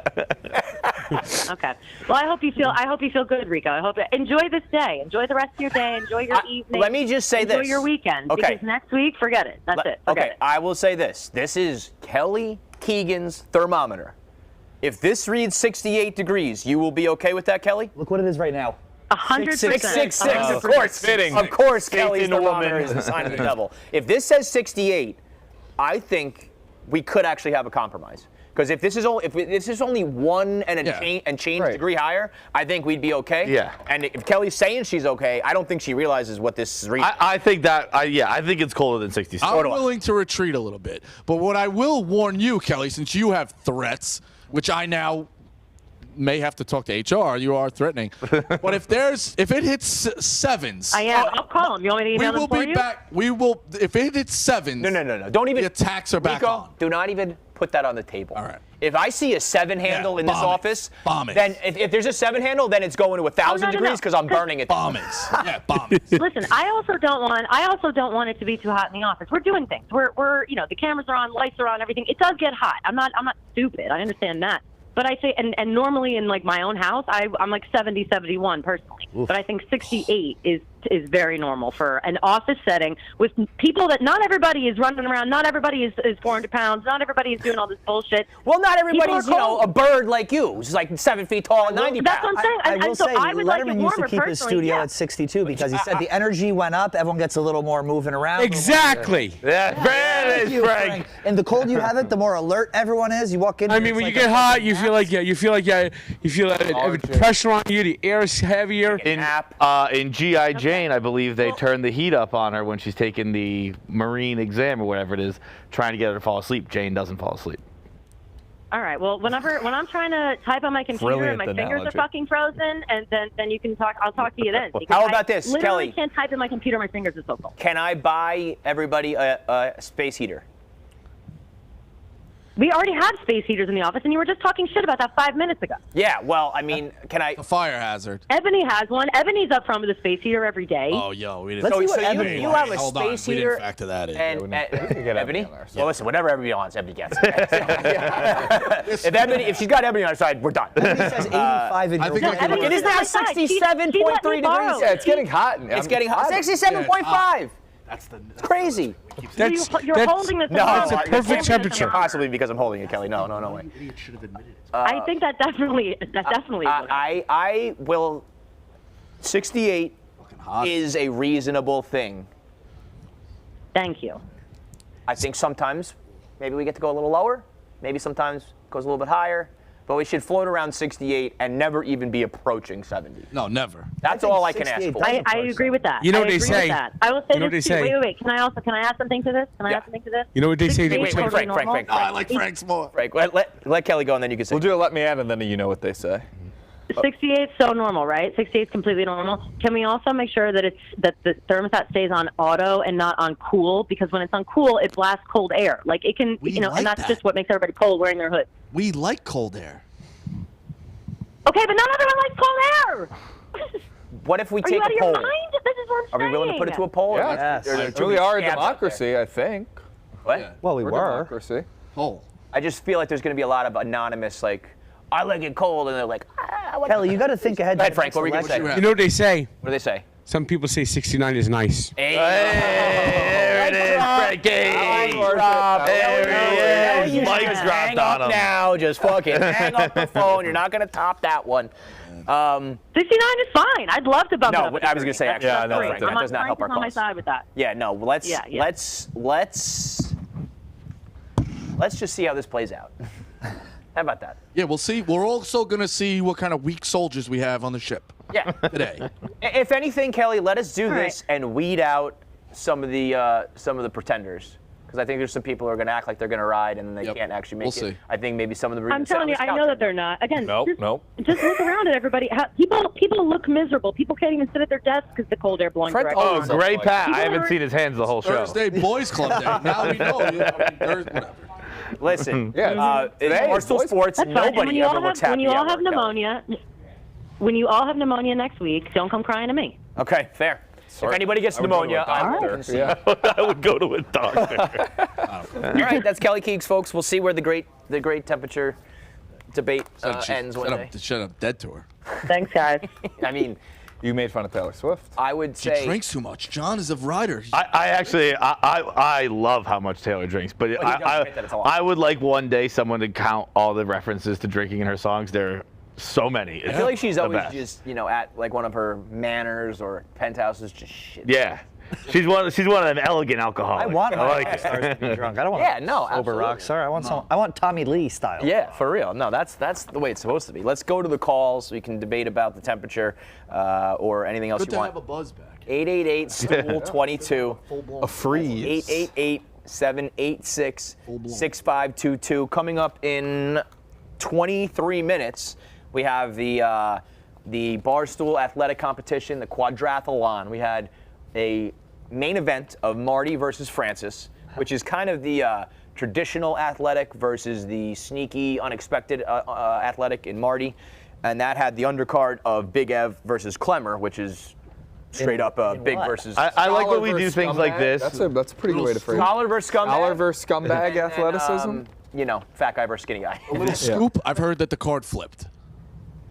Okay. Well, I hope you feel good, Rico. I hope enjoy this day. Enjoy the rest of your day. Enjoy your evening. Let me just say enjoy this. your weekend. Okay. Because next week, forget it. That's it. Forget it. I will say this. This is Kelly Keegan's thermometer. If this reads 68 degrees, you will be okay with that, Kelly? Look what it is right now. 100%. 666. Of course. Fitting. Of course, Kelly's in a thermometer woman. is the sign of the devil. If this says 68, I think we could actually have a compromise. Because if this is only one and change degree higher, I think we'd be okay. Yeah. And if Kelly's saying she's okay, I don't think she realizes what this reads. I think it's colder than 66. I'm willing to retreat a little bit. But what I will warn you, Kelly, since you have threats, which I now may have to talk to HR. You are threatening. But if it hits sevens. I am. I'll call him. You want me to email them for you? We will be back. We will, if it hits sevens. No. Don't even. The attacks are back on. Do not even put that on the table. All right. If I see a 7 handle in this office, bomb it. Then if there's a 7 handle, then it's going to 1,000 degrees because I'm burning it. Bomb it. Yeah, bomb it. Listen, I also don't want it to be too hot in the office. We're doing things. We're the cameras are on, lights are on, everything. It does get hot. I'm not stupid. I understand that. But I say, and normally in my own house, I'm like 70, 71 personally. Oof. But I think 68 is very normal for an office setting with people that not everybody is running around. Not everybody is 400 pounds. Not everybody is doing all this bullshit. Well, not everybody's a bird like you, who's like 7 feet tall and 90 pounds. That's what I'm saying. I will say, Letterman used to keep his studio at 62 because he said the energy went up. Everyone gets a little more moving around. Exactly. Yeah, Frank. And the colder you have it, the more alert everyone is. You walk in. I mean, when you get hot, you feel like pressure on you. The air is heavier. In G.I. Jane, I believe they turned the heat up on her when she's taking the Marine exam or whatever it is, trying to get her to fall asleep. Jane doesn't fall asleep. All right. Well, when I'm trying to type on my computer and my fingers are fucking frozen, and then you can talk. I'll talk to you then. How about this, Kelly? I literally can't type in my computer. My fingers are so cold. Can I buy everybody a space heater? We already have space heaters in the office, and you were just talking shit about that 5 minutes ago. Yeah, well, I mean, can I? A fire hazard. Ebony has one. Ebony's up front with a space heater every day. Oh, yo, we didn't. So you have a space heater. We didn't factor that in. And Ebony? Well, listen, whatever Ebony wants, Ebony gets. If she's got Ebony on her side, we're done. Ebony says 85 in your It is now 67.3 degrees. Yeah, it's getting hot. It's getting hot. 67.5. That's It's crazy. You're holding this. That's a thermometer. perfect temperature. Possibly because I'm holding it, Kelly. No way. I think that definitely is what it is. I will. 68 is a reasonable thing. Thank you. I think sometimes maybe we get to go a little lower. Maybe sometimes it goes a little bit higher. But we should float around 68 and never even be approaching 70. No, never. That's all I can ask for. I agree with that. You know I what they agree say. with that. I will say You know what this they too. say. Wait. Can I add something to this? You know what they say? Wait, Frank. I like Frank's more. Frank, let Kelly go and then you can say. We'll do it. Let me add, and then you know what they say. 68 is so normal, right? 68 is completely normal. Can we also make sure that the thermostat stays on auto and not on cool? Because when it's on cool, it blasts cold air. Like it can, We and like that's that. just what makes everybody cold wearing their hood. We like cold air. Okay, but not everyone likes cold air. What if we Are take you out a of poll? your mind? This is what I'm Are we saying. willing to put it to a poll? Yeah, Yes. we are a scabs out democracy, I think. What? Well, we We're a were. democracy. Poll. I just feel like there's going to be a lot of anonymous, like, I like it cold, and they're like, I like Kelly, you got to think ahead. Go ahead, to the Frank, next what were you gonna say? election. You know what they say? What do they say? Some people say 69 is nice. Hey, There it is, Frankie. There he is. Mike's dropped hang on up him. now. Just fucking hang up the phone. You're not going to top that one. 69 is fine. I'd love to bump it No, up. I was going to say, actually, Yeah, no, Frank, that that does not help our on my cause. side with that. Yeah, no, let's just see how this plays out. How about that? Yeah, we'll see. We're also going to see what kind of weak soldiers we have on the ship Yeah. today. If anything, Kelly, let us do All this right. and weed out some of the pretenders. Because I think there's some people who are going to act like they're going to ride and then they Yep. can't actually make We'll it. see. I think maybe some of them. I'm telling you, I know that they're not. Again, Nope. just look around at everybody. People look miserable. People can't even sit at their desks because the cold air blowing Frank directly. Oh, always on them. great, Pat. I People haven't are- seen his hands the whole show. Thursday Boys Club Day. Now we know. Whatever. Listen, Yeah, it's today, Barstool boys- Sports. That's fine. And when Nobody you ever all looks have, happy when you all at have work, Kelly. pneumonia, when you all have pneummonia next week, don't come crying to me. Okay, fair. If anybody gets I would go to a pneumonia, I will doctor. concede. Yeah. I would go to a doctor. All right, that's Kelly Keegs, folks. We'll see where the great temperature debate ends one day. Shut up, dead to her. Thanks, guys. I mean, You made fun of Taylor Swift. I would She say. drinks too much. John is a rider. I actually love how much Taylor drinks, but he does admit that it's a lot. I would like one day someone to count all the references to drinking in her songs. There are so many. I feel like she's the always best. just, at like one of her manors or penthouses, just shit. Yeah, she's one of them elegant alcoholics. I want my like rock it. stars to be drunk. I don't want Yeah, a no, sober absolutely. rock star. I want Tommy Lee style. Yeah, for real. No, that's the way it's supposed to be. Let's go to the calls. We can debate about the temperature or anything else Good you to want. have a buzz back. 888-STOOL-22. A freeze. 888-786-6522. Coming up in 23 minutes, we have the Barstool Athletic Competition, the quadrathlon. We had a main event of Marty versus Francis, which is kind of the traditional athletic versus the sneaky, unexpected athletic in Marty. And that had the undercard of Big Ev versus Clemmer, which is straight up big what? versus I like when we Scholar do versus things like scumbag. this. That's a pretty good way to phrase it. scholar versus scumbag. Scholar versus scumbag and then, athleticism. Fat guy versus skinny guy. A little scoop. I've heard that the card flipped.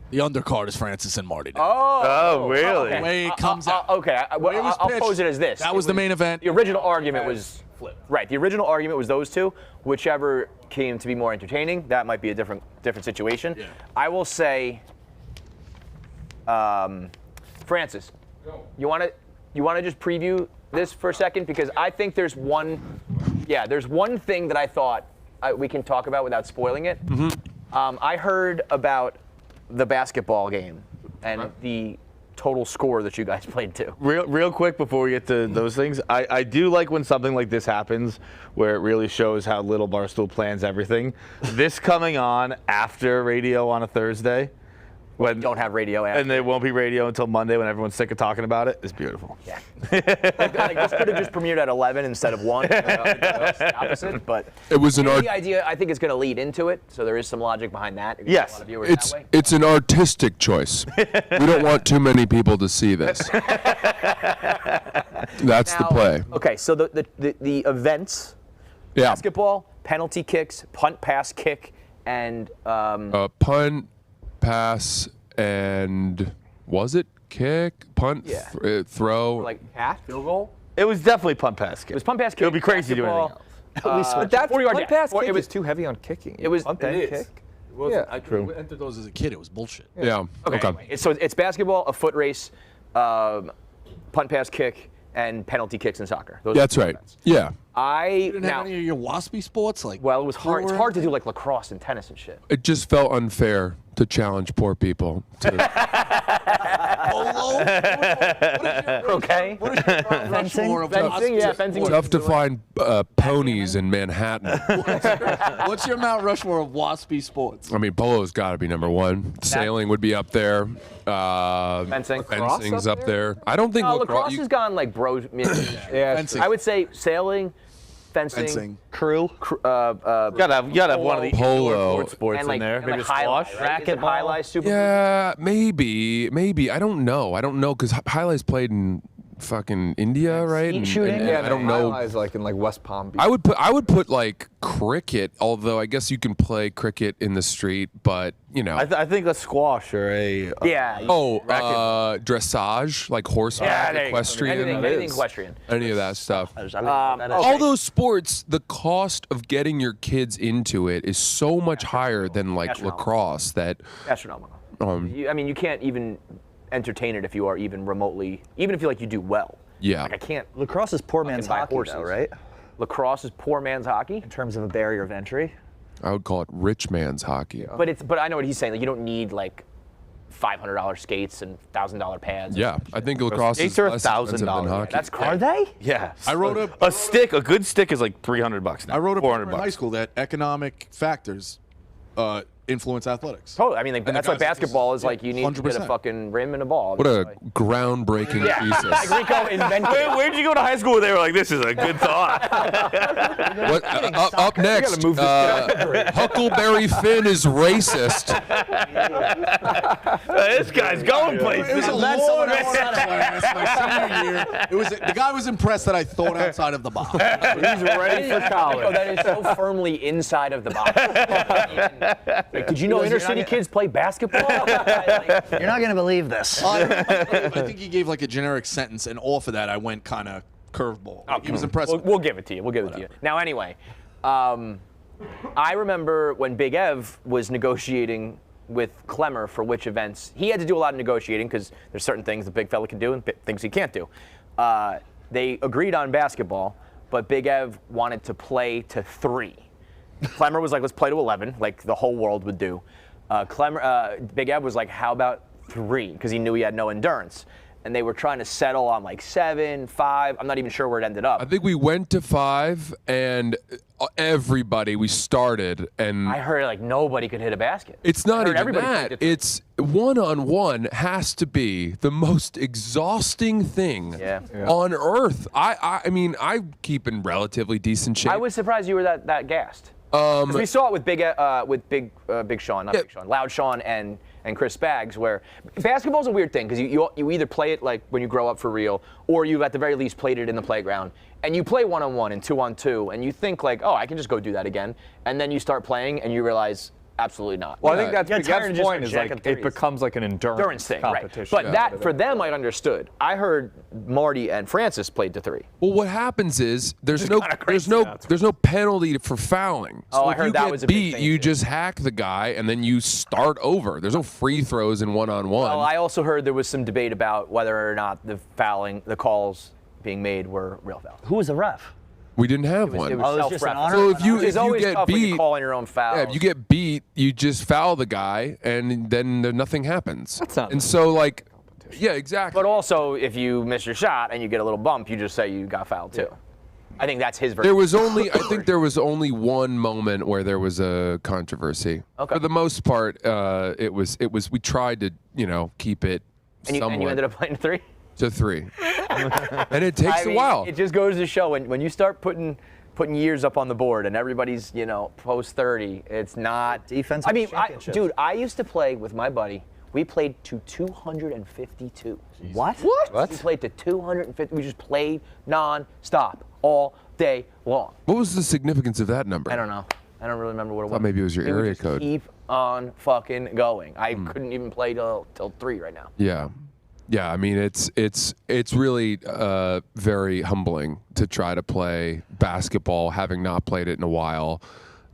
The undercard is Francis and Marty. Now. Oh, really? The way it comes out. Okay, way it was I'll pitched, pose it as this. That was the main event. The original argument was right. The original argument was those two. Whichever came to be more entertaining, that might be a different situation. Yeah. I will say, Francis, you want to just preview this for a second because I think there's one thing that I thought we can talk about without spoiling it. I heard about the basketball game and the total score that you guys played to. Real quick before we get to those things, I do like when something like this happens where it really shows how little Barstool plans everything. This coming on after radio on a Thursday. When Don't have radio after. and there won't be radio until Monday when everyone's sick of talking about it. It's beautiful. Yeah. like this could have just premiered at 11 instead of 1. It's the opposite, but It was an the idea I think is going to lead into it, so there is some logic behind that. If you get Yes. a lot of viewers It's that way. it's an artistic choice. We don't want too many people to see this. That's the Now, play. Okay, so the events, Yeah. basketball, penalty kicks, punt, pass, kick, and Punt, pass, and was it kick? Punt, Yeah. throw. like half field goal. It was definitely punt pass kick. It was punt pass kick. It would be crazy to do anything else. But that 40-yard punt dash. pass kick It was is too heavy on kicking. It was. Punt and kick. Yeah, I True. entered those as a kid. It was bullshit. Yeah. Okay. Anyway, so it's basketball, a foot race, punt pass kick, and penalty kicks in soccer. Those That's are the right. events. Yeah. You didn't have any of your waspy sports like? Well, it was hard. It's rower? hard to do like lacrosse and tennis and shit. It just felt unfair to challenge poor people. To, Okay. Fencing? Fencing, yeah, fencing. tough to find ponies in Manhattan. What's your Mount Rushmore of waspy sports? I mean, polo's got to be number one. Sailing would be up there. Fencing. Fencing's up there. I don't think lacrosse has gone like bro. Yeah. Fencing. I would say sailing, fencing. Crew. Gotta have one of the Polo. indoor sports and in like, there. and Maybe like highlight, squash. right? Is it highlight super. Yeah, maybe. I don't know because highlights played in fucking India, right? And shooting? I don't know. Highlights like in like West Palm Beach. I would put like cricket, although I guess you can play cricket in the street, but you know. I think a squash or a Dressage, like horseback, there you go. equestrian. Anything equestrian. Any of that stuff. Okay. All those sports, the cost of getting your kids into it is so much higher than like lacrosse that. Astronomical. You can't even entertain it if you are even remotely, even if you do well. Yeah. Like I can't. Lacrosse is poor man's buy hockey, horses. though, right? Lacrosse is poor man's hockey. In terms of a barrier of entry. I would call it rich man's hockey. But I know what he's saying. Like you don't need like $500 skates and $1,000 pads. Yeah, I think lacrosse is Skates are less expensive than $1,000. hockey. That's crazy. Are they? Yeah. I wrote a good stick is like $300 now. I wrote a paper in $400. high school that economic factors influence athletics. Totally. I mean, like, And that's the why guys- basketball is like you need to get a 100%. fucking rim and a ball. What a groundbreaking thesis. Like Rico invented. Where'd you go to high school where they were like, this is a good thought? Up next, Huckleberry Finn is racist. This guy's going It was places. a long class my senior year. The guy was impressed that I thought outside of the box. He's ready for college. That is so firmly inside of the box. Like, did you know inner city kids play basketball? You're not going to believe this. I think he gave like a generic sentence, and off of that, I went kind of curveball. He was impressed. We'll give it to you. We'll give it to you. Now, anyway, I remember when Big Ev was negotiating with Clemmer for which events. He had to do a lot of negotiating because there's certain things the big fella can do and things he can't do. They agreed on basketball, but Big Ev wanted to play to 3. Clemmer was like, let's play to 11, like the whole world would do. Big Ev was like, how about 3? Because he knew he had no endurance. And they were trying to settle on like 7, 5. I'm not even sure where it ended up. I think we went to 5, and we started, and I heard like nobody could hit a basket. it's not even everybody that. played to 3. It's one-on-one has to be the most exhausting thing on earth. I mean, I'm keeping relatively decent shape. I was surprised you were that gassed. 'Cause we saw it with Big Sean, not Big Sean, Loud Sean and Chris Baggs, where basketball's a weird thing because you either play it like when you grow up for real, or you at the very least played it in the playground, and you play 1-on-1 and 2-on-2, and you think like, oh, I can just go do that again, and then you start playing and you realize absolutely not. Well, I think that's Big Ev's point is like it becomes like an endurance thing, competition. right? But that for them, I understood. I heard Marty and Francis played to 3. Well, what happens is there's no penalty for fouling. So Oh, I if heard you that get was a big beat, thing, you too. just hack the guy and then you start over. There's no free throws in one-on-one. Well, I also heard there was some debate about whether or not the calls being made were real fouls. Who was the ref? We didn't have one. It was Oh, it's just an self-ref. honor? So if you It's always get tough when you beat, call on your own fouls. if you get beat, you just foul the guy and then nothing happens. That's not and so like, yeah, exactly. But also, if you miss your shot and you get a little bump, you just say you got fouled too. I think that's his version. I think there was only one moment where there was a controversy. Okay. For the most part, we tried to, keep it and you somewhat ended up playing 3? to 3. And it takes a while. It just goes to show when you start putting years up on the board and everybody's, post 30, it's not defense. I mean, dude, I used to play with my buddy. We played to 252. What? We played to 250. We just played non-stop all day long. What was the significance of that number? I don't know. I don't really remember what it was. Thought maybe it was your We would area just code. Keep on fucking going. I couldn't even play till 3 right now. Yeah. Yeah, I mean it's really very humbling to try to play basketball, having not played it in a while,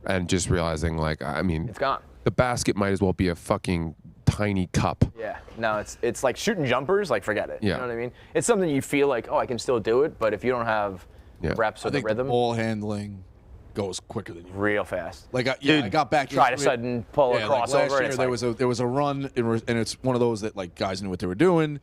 and just realizing like I mean it's gone. The basket might as well be a fucking tiny cup. Yeah, no, it's like shooting jumpers. Like forget it. Yeah. You know what I mean? It's something you feel like, oh, I can still do it, but if you don't have the reps or I the think rhythm, the ball handling goes quicker than you. Real fast. Like I got back. Try to into it. sudden pull a Like crossover. last and year, it's there was a run, and it's one of those that like guys knew what they were doing.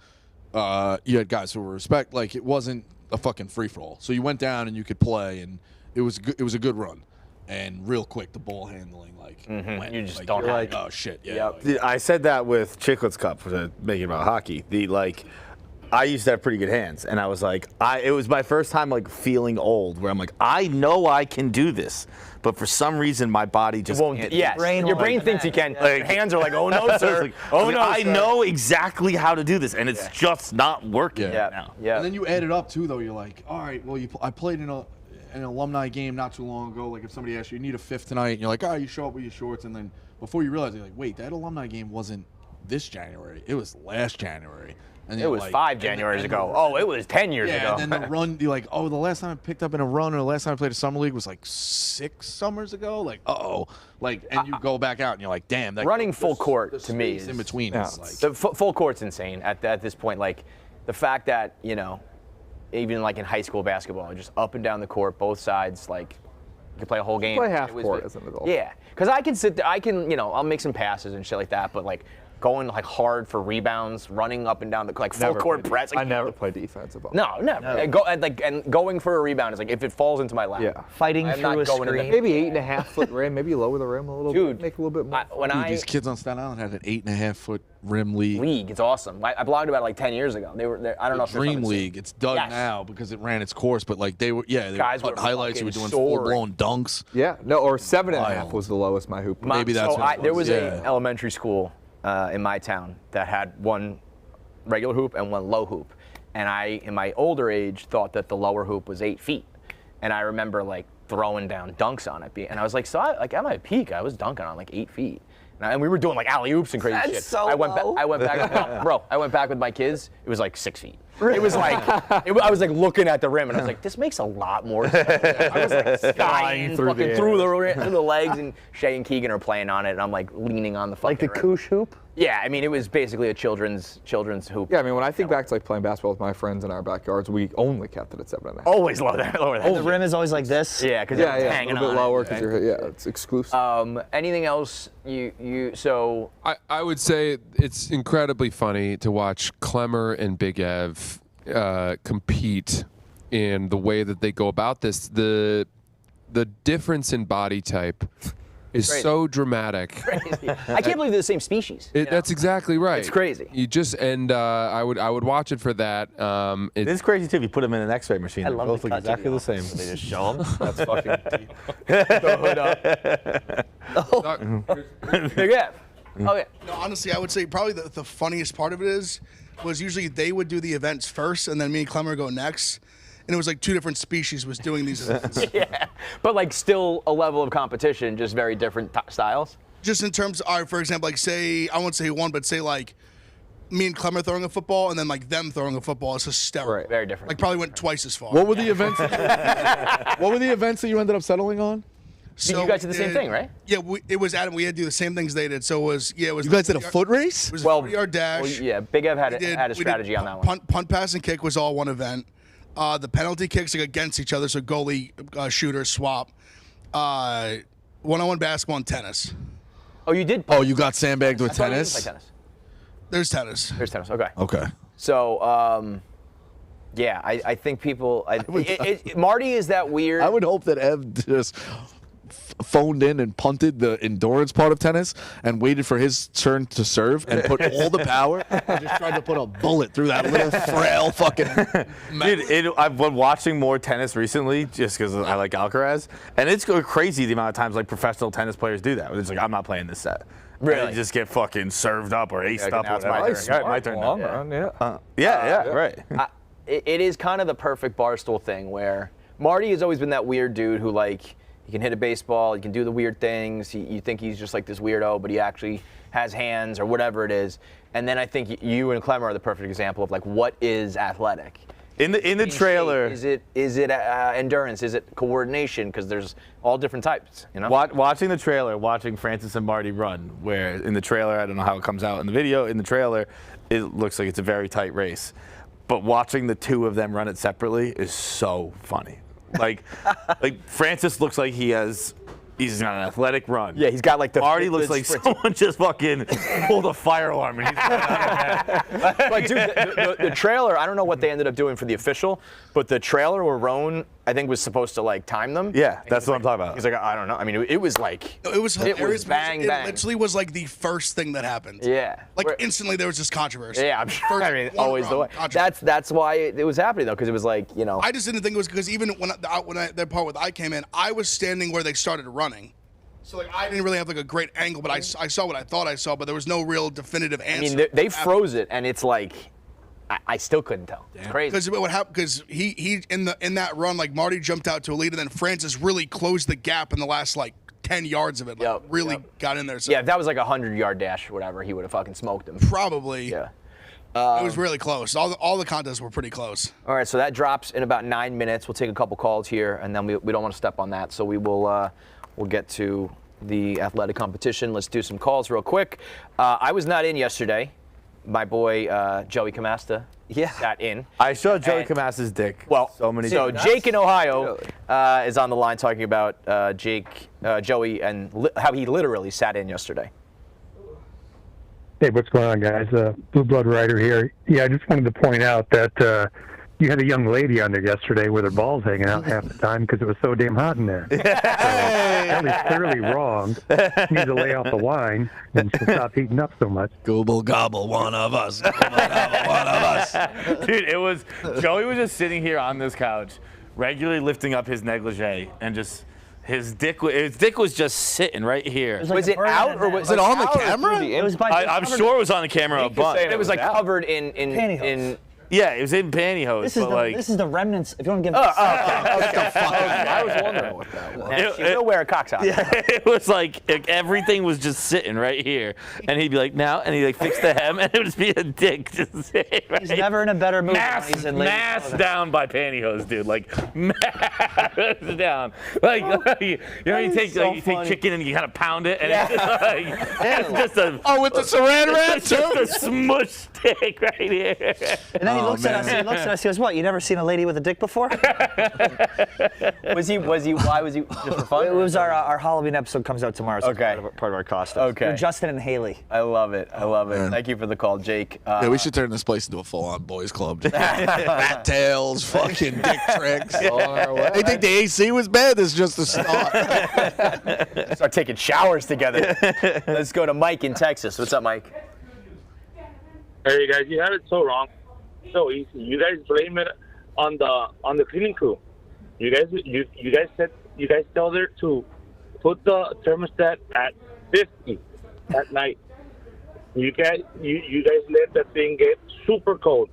You had guys who were respect. Like it wasn't a fucking free for all. So you went down and you could play, and it was a good run. And real quick, the ball handling, like went. You just like, don't you're have like, it. oh shit, yeah. Yep. Like, Dude, I said that with Chicklets Cup to make it about hockey. I used to have pretty good hands, and I was like, it was my first time like feeling old, where I'm like, I know I can do this, but for some reason my body just can't. Yes, your brain thinks you can. Your hands are like, oh no, sir. Like, Oh no, I sir. know exactly how to do this, and it's just not working Yeah. right now. Yeah. And then you add it up too, though. You're like, all right, well, I played in an alumni game not too long ago. Like if somebody asks you need a fifth tonight, and you're like, you show up with your shorts, and then before you realize, you're like, wait, that alumni game wasn't this January. It was last January. And It was like, 5 Januaries ago. Oh, it was 10 years ago. And then the run, you're like, oh, the last time I picked up in a run or the last time I played a summer league was like 6 summers ago. Like, like, and you go back out and you're like, damn. That running full court to me is in between. Is like, the full court's insane at this point. Like the fact that even like in high school basketball, just up and down the court, both sides, like you can play a whole game. Play half court as an adult. Yeah, because I can sit there, I'll make some passes and shit like that, but like going like hard for rebounds, running up and down the like full court press. Like, I never play defensive. No, never. And going for a rebound is like if it falls into my lap. Yeah. Fighting I'm through not a going screen. Maybe 8.5-foot rim. Maybe lower the rim a little Dude, bit. Make it a little bit more. these kids on Staten Island had an 8.5-foot rim league. It's awesome. I blogged about it like 10 years ago. I don't know if they're Dream coming soon. League. It's done Yes. now because it ran its course, but like they were Guys were were highlights. You were fucking doing soaring. full-blown dunks. Yeah. No, or 7.5 Wild. was the lowest my hoop. Maybe that's so what it there was, was yeah. an elementary school in my town that had one regular hoop and one low hoop. And I, in my older age, thought that the lower hoop was 8 feet. And I remember like throwing down dunks on it. And I was like, at my peak, I was dunking on like 8 feet. And we were doing like alley-oops and crazy shit. so I went back, bro, I went back with my kids. It was like 6 feet. It was like, I was like looking at the rim and I was like, this makes a lot more sense. I was like skying through the legs, and Shay and Keegan are playing on it, and I'm like leaning on the fucking Like the rim. Koosh hoop? Yeah, I mean, it was basically a children's hoop. Yeah, I mean, when I think back to like playing basketball with my friends in our backyards, we only kept it at 7.5. Always lower that. And the rim is always like this? Yeah, because Yeah, it's a hanging little bit on lower it. because it's exclusive. Anything else so I would say it's incredibly funny to watch Clemmer and Big Ev compete in the way that they go about this. The difference in body type is Crazy. so dramatic. crazy. I can't believe they're the same species. That's exactly right. It's crazy. You just I would watch it for that. It is crazy too if you put them in an X-ray machine. I They love both the look cut to exactly the the same. office. They just show them. That's fucking deep. The hood up. Big Ev. Oh yeah. No, honestly, I would say probably the funniest part of it was usually they would do the events first, and then me and Clemmer go next. And it was like 2 different species was doing these events. Yeah, but like still a level of competition, just very different styles. Just in terms of, all right, for example, like say, I won't say one, but say like me and Clemmer throwing a football and then like them throwing a football is hysterical. Right, very different. Like probably went twice as far. What were the events? What were the events that you ended up settling on? So you guys did the we same thing, right? Yeah, it was Adam. We had to do the same things they did. So it was You guys did a foot race? It was a 40-yard dash. Well, yeah, Big Ev had We did- a we did strategy on that one. Punt, pass, and kick was all one event. The penalty kicks like against each other, so goalie, shooter, swap. One-on-one basketball and tennis. Oh, you did? Oh, you got sandbagged with I thought you didn't tennis? play tennis. There's tennis. There's tennis. Okay. Okay. So, yeah, I think people. Marty is that weird. I would hope that Ev just phoned in and punted the endurance part of tennis and waited for his turn to serve and put all the power and just tried to put a bullet through that little frail fucking. Dude, I've been watching more tennis recently just because I like Alcaraz, and it's crazy the amount of times like professional tennis players do that. It's like, I'm not playing this set. Really? And they just get fucking served up or aced Okay, up. now Or it's my whatever. turn. All right, my turn. Long now. run, yeah. Yeah, right. It is kind of the perfect Barstool thing where Marty has always been that weird dude who like He can hit a baseball. He can do the weird things. You think he's just like this weirdo, but he actually has hands or whatever it is. And then I think you and Clemmer are the perfect example of like what is athletic. In the trailer, is it endurance? Is it coordination? Because there's all different types. You know. Watching the trailer, watching Francis and Marty run, where in the trailer, I don't know how it comes out in the video. In the trailer, it looks like it's a very tight race, but watching the two of them run it separately is so funny. Like Francis looks like he's on an athletic run. Yeah, he's got like the Marty looks like someone just fucking pulled a fire alarm and he's But dude, the trailer, I don't know what they ended up doing for the official, but the trailer where Roan, I think, was supposed to like time them. Yeah, that's what I'm talking about. He's like, I don't know. I mean, it was like It was hilarious. It was bang, It bang. literally was like the first thing that happened. Yeah. Like instantly there was this controversy. Yeah, I'm sure. First I mean, one always the way. run, controversy. That's why it was happening though, because it was like, you know. I just didn't think it was because even when that part where I came in, I was standing where they started running. So like I didn't really have like a great angle, but I saw what I thought I saw, but there was no real definitive answer. I mean, they froze it, and it's like I still couldn't tell. It's crazy. Because what happened? Because he in that run, like Marty jumped out to a lead, and then Francis really closed the gap in the last like 10 yards of it. Like, really got in there. So yeah, if that was like a 100-yard dash or whatever, he would have fucking smoked him. Probably. Yeah. It was really close. All the contests were pretty close. All right, so that drops in about 9 minutes. We'll take a couple calls here, and then we don't want to step on that, so we will we'll get to the athletic competition. Let's do some calls real quick. I was not in yesterday. My boy Joey Camasta sat in. I saw Joey Camasta's dick. Well, so many so times. Jake in Ohio is on the line talking about Joey, and how he literally sat in yesterday. Hey, what's going on, guys? Blue Blood Rider here. Yeah, I just wanted to point out that you had a young lady on there yesterday with her balls hanging out half the time because it was so damn hot in there. So Ellie's clearly wrong. She needs to lay off the wine and to stop heating up so much. Gobble gobble, one of us. Gobble gobble, one of us. Dude, Joey was just sitting here on this couch, regularly lifting up his negligee and just. His dick was just sitting right here. Was it out or was it on the camera? It was by I'm sure it was on the camera a bunch. It was like covered in pantyhose. Yeah, it was in pantyhose. This is the remnants. If you want to give I was wondering what that was. She'll wear a cock sock. Yeah, it was like everything was just sitting right here, and he'd be like, now, and he'd like fix the hem, and it would just be a dick just sitting right He's never in a better mood. Mass down by pantyhose, dude. Like mass down. Like you know, you take chicken and you kind of pound it, and it's just a with the saran wrap it's just a smush dick right here. And then he looks at us. He looks at us. He goes, "What? You never seen a lady with a dick before?" Was he? Why was he? Just for fun? It was our Halloween episode comes out tomorrow. So Okay. part of our costume. Okay. We're Justin and Haley. I love it. Thank you for the call, Jake. Yeah, we should turn this place into a full-on boys club. Rat tails, fucking dick tricks. They think the AC was bad. This is just a start. Start taking showers together. Let's go to Mike in Texas. What's up, Mike? Hey guys, you have it so wrong. So easy. You guys blame it on the cleaning crew. You guys tell there to put the thermostat at 50 at night. You guys let that thing get super cold,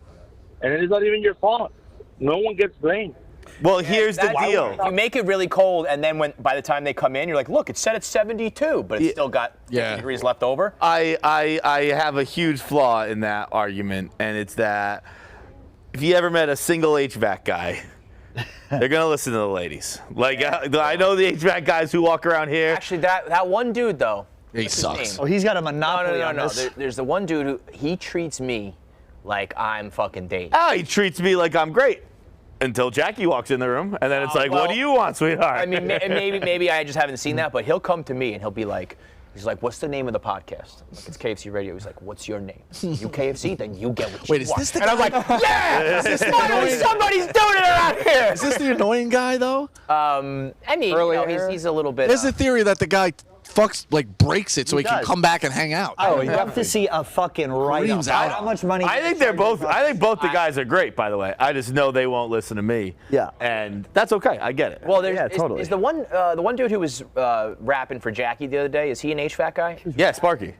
and it is not even your fault. No one gets blamed. Well, here's the deal. You make it really cold, and then by the time they come in, you're like, look, it's set at 72, but it's still got 50 degrees left over. I have a huge flaw in that argument, and it's that if you ever met a single HVAC guy, they're gonna listen to the ladies. Like I know the HVAC guys who walk around here. Actually, that one dude though, he sucks. Oh, he's got a monopoly on this. There's the one dude who he treats me like I'm fucking dating. Oh, he treats me like I'm great. Until Jackie walks in the room, and then it's like, what do you want, sweetheart? I mean, maybe I just haven't seen that, but he'll come to me and he'll be like, he's like, what's the name of the podcast? I'm like, it's KFC Radio. He's like, what's your name? You KFC? Then you get what you want. Wait, is this the and guy? I'm like, yeah! Finally, somebody's doing it around here! Is this the annoying guy, though? I mean, he's a little bit... There's a theory that the guy breaks it so he can does. come back and hang out. I would love to see a fucking write-up. Screams out. How much money? I think they're both. I think both the guys are great. By the way, I just know they won't listen to me. Yeah. And that's okay. I get it. Well, there's, Yeah, totally. is the one dude who was rapping for Jackie the other day? Is he an HVAC guy? Yeah, Sparky.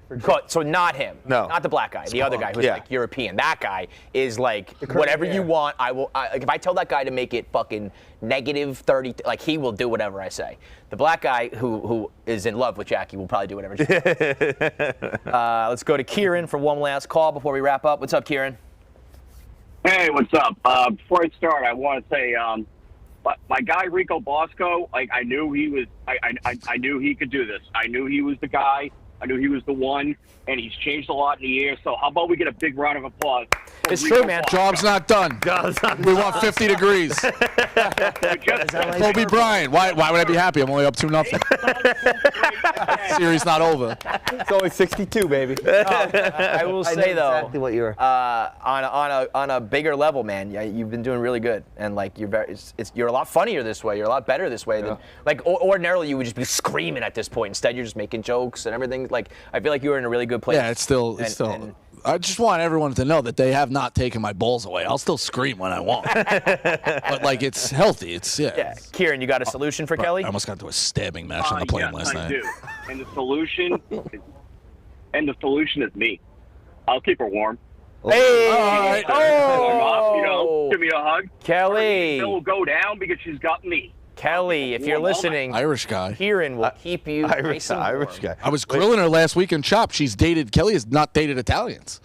So not him. No. Not the black guy. The other guy who's Yeah. like European. That guy is like whatever you want. Like if I tell that guy to make it fucking -30, like he will do whatever I say. The black guy who is in love with Jackie will probably do whatever. Let's go to Kieran for one last call before we wrap up. What's up, Kieran? Hey, what's up? Before I start, I want to say, my guy Rico Bosco, like I knew he was, I knew he could do this. I knew he was the guy. I knew he was the one, and he's changed a lot in the year. So how about we get a big round of applause? It's true, man. Job's not done. We want 50 degrees. Kobe Bryant. Why would I be happy? I'm only up 2-0. Series not over. It's only 62, baby. I will I know say though, exactly what you're. on a bigger level, man, you've been doing really good, and like you're a lot funnier this way. You're a lot better this way than like ordinarily you would just be screaming at this point. Instead, you're just making jokes and everything. Like I feel like you were in a really good place. Yeah, it's still. I just want everyone to know that they have not taken my balls away. I'll still scream when I want, but like it's healthy. Yeah. Kieran, you got a solution for Kelly? I almost got into a stabbing match on the plane last night. I do. And the solution is me. I'll keep her warm. Hey! Give me a hug. Kelly! It will go down because she's got me. Kelly, if you're listening, Irish guy. Kieran will keep you Irish guy. I was grilling her last week in Chopped. Kelly has not dated Italians.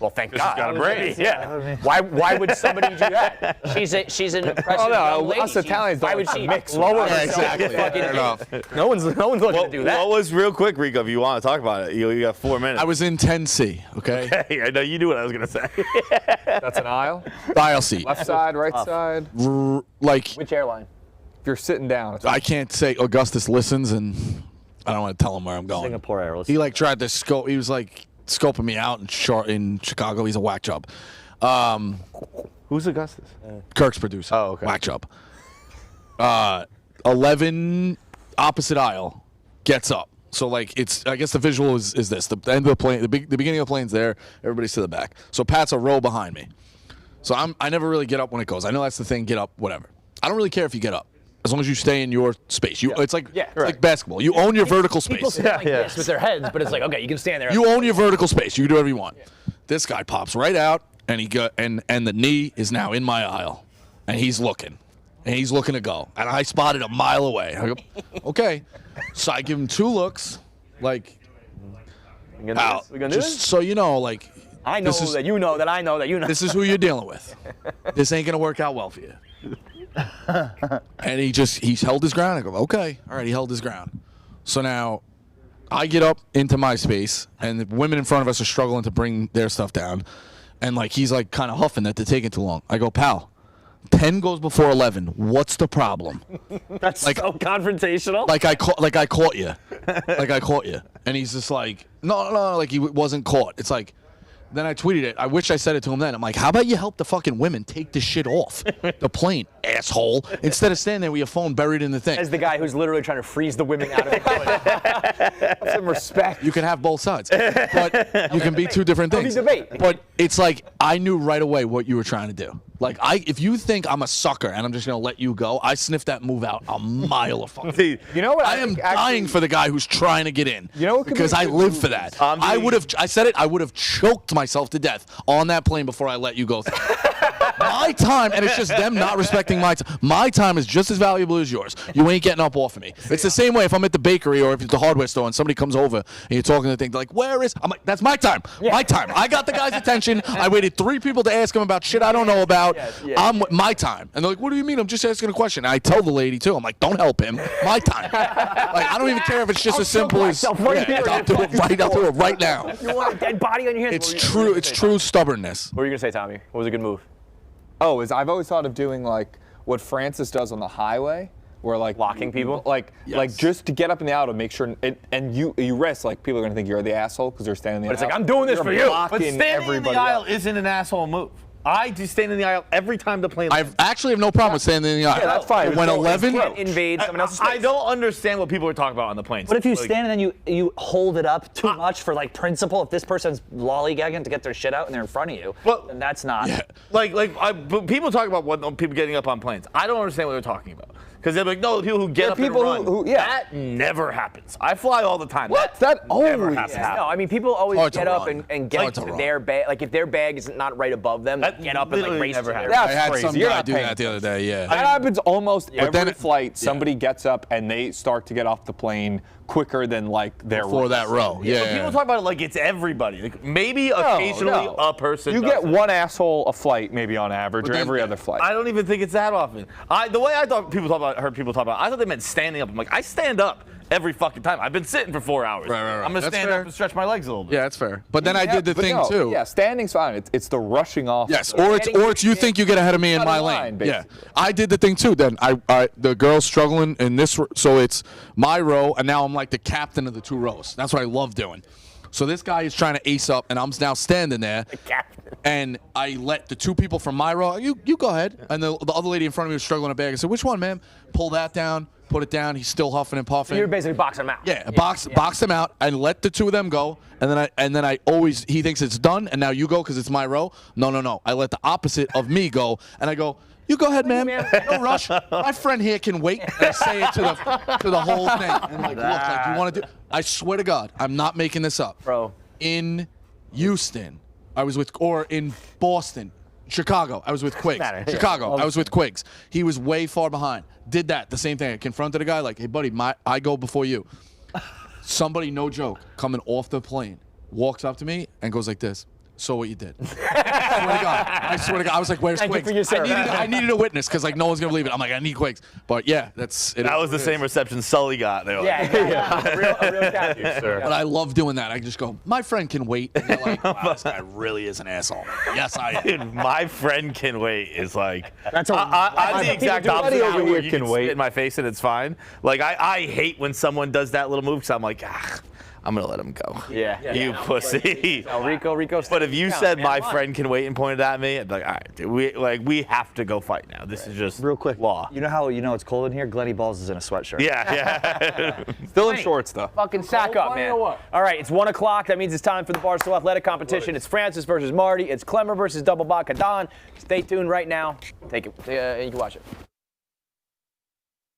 Well, thank God. She's got a brain. Yeah. Why would somebody do that? She's an impressive young lady. Us Italians Why don't would like she to mix. lower Yeah, herself? exactly. Fucking- Fair enough. No one's looking to do that. What was real quick, Rico? If you want to talk about it, you got 4 minutes. I was in 10C. Okay. Hey, I know you knew what I was gonna say. That's an aisle. Aisle seat. Left side, right side. Like Which airline? If you're sitting down. It's I can't say Augustus listens, and I don't want to tell him where I'm going. Singapore Airlines. He like tried to scope. He was like scoping me out in Chicago. He's a whack job. Who's Augustus? Kirk's producer. Oh, okay. Whack job. 11 opposite aisle gets up. So like I guess the visual is this: the end of the plane, the beginning of the plane's there. Everybody's to the back. So Pat's a row behind me. So I never really get up when it goes. I know that's the thing. Get up, whatever. I don't really care if you get up. As long as you stay in your space. It's like basketball. You own your vertical space. People sit like this with their heads, but it's like, okay, you can stand there. You own your vertical space. You can do whatever you want. This guy pops right out, and and the knee is now in my aisle, and he's looking to go, and I spotted a mile away. I go, okay, so I give him 2 looks, like, We gonna do this? just so you know, like, I know that you know that I know that you know. this is who you're dealing with. This ain't gonna work out well for you. And he's held his ground. I go, okay, all right, he held his ground. So now I get up into my space, and the women in front of us are struggling to bring their stuff down, and like he's like kind of huffing that they're taking too long. I go, pal, 10 goes before 11. What's the problem? That's like, so confrontational. Like I caught you, and he's just like, no, like he wasn't caught. It's like. Then I tweeted it. I wish I said it to him then. I'm like, how about you help the fucking women take this shit off the plane, asshole, instead of standing there with your phone buried in the thing. As the guy who's literally trying to freeze the women out of the plane. Have some respect. You can have both sides, but you can be 2 different things. Debate. But it's like I knew right away what you were trying to do. Like if you think I'm a sucker and I'm just gonna let you go, I sniffed that move out a mile of fucking. You know what? I am dying for the guy who's trying to get in. You know what? Because I live for that. I would have choked myself to death on that plane before I let you go through. My time, and it's just them not respecting my time. My time is just as valuable as yours. You ain't getting up off of me. It's the same way if I'm at the bakery or if it's the hardware store and somebody comes over and you're talking to the thing, they're like, where is? I'm like, that's my time. Yeah. My time. I got the guy's attention. I waited 3 people to ask him about shit I don't know about. I'm my time. And they're like, what do you mean? I'm just asking a question. And I tell the lady too. I'm like, don't help him. My time. Like I don't even care if it's just as simple as I'll do it right now. You want a dead body on your hands? It's true. It's true stubbornness. What were you gonna say, Tommy? What was a good move? Oh, I've always thought of doing like what Francis does on the highway, where like locking people, like just to get up in the aisle, make sure and you risk like people are gonna think you're the asshole because they're standing in the aisle. But it's like I'm doing this for you. But standing in the aisle isn't an asshole move. I do stand in the aisle every time the plane I actually have no problem with standing in the aisle. Yeah, that's fine. When So 11, you can't invade someone else's space. I don't understand what people are talking about on the plane. What if you Like, stand and then you hold it up too much for like principle? If this person's lollygagging to get their shit out and they're in front of you, then that's not. Yeah. But people talk about what people getting up on planes. I don't understand what they're talking about. Because they're like, no, the people who get up people and run. That never happens. I fly all the time. What? That never always happens. No, I mean, people always Hard to get up run. and Hard get to run. their bag. Like, if their bag is not right above them, they get up and like literally race never to their happens. I had crazy. some You're guy not do paying that the other day. Yeah. That happens almost every then flight. Somebody gets up and they start to get off the plane quicker than like their Before that row. But Yeah. people talk about it like it's everybody. Like, maybe occasionally a person. You does get it. one asshole a flight, maybe on average, or every other flight. I don't even think it's that often. The way I thought people talk about, heard people talk about, I thought they meant standing up. I'm like, I stand up every fucking time. I've been sitting for 4 hours. Right. I'm gonna That's stand fair. up and stretch my legs a little bit. Yeah, that's fair. But then I did the but thing no, too. Yeah, standing's fine. It's the rushing off. Yes, or it's you think you get ahead of me in Not my in lane. line, Yeah, basically. I did the thing too. Then the girl's struggling in this, so it's my row, and now I'm like the captain of the 2 rows. That's what I love doing. So this guy is trying to ace up, and I'm now standing there, and I let the 2 people from my row, you go ahead, and the other lady in front of me was struggling a bag. I said, which one, ma'am? Pull that down. Put it down. He's still huffing and puffing. You're basically boxing them out. Yeah, box them out and let the 2 of them go, and then I always he thinks it's done, and now you go because it's my row. No. I let the opposite of me go, and I go. You go ahead, ma'am. No rush. My friend here can wait. And I say it to the whole thing. And like, look, like you want to do. I swear to God, I'm not making this up, bro. In Houston, I was with, or in Boston. Chicago, I was with Keegs. Chicago, I was with Keegs. He was way far behind. Did that, the same thing. I confronted a guy like, hey, buddy, I go before you. Somebody, no joke, coming off the plane, walks up to me and goes like this. So what you did. I swear to God. I was like, where's Keegs? I needed a witness because like no one's going to believe it. I'm like, I need Keegs. But yeah, that's it. That was the same reception Sully got. They were Yeah, a real captain. But I love doing that. I just go, my friend can wait. And they're like, wow, this guy really is an asshole. Yes, I am. Dude, my friend can wait is like. That's I'm the exact opposite. over here You can wait. spit in my face and it's fine. Like I hate when someone does that little move because I'm like, I'm gonna let him go. Yeah. You pussy. Rico. But if you said my friend can wait and pointed at me, I'd be like, all right, dude, we have to go fight now. This is just Real quick, law. You know how it's cold in here? Glenny Balls is in a sweatshirt. Yeah. Still in shorts though. Fucking sack up, man. All right, it's 1 o'clock. That means it's time for the Barstool Athletic Competition. It's Francis versus Marty. It's Clemmer versus Double Vodka Don. Stay tuned right now. Take it. You can watch it.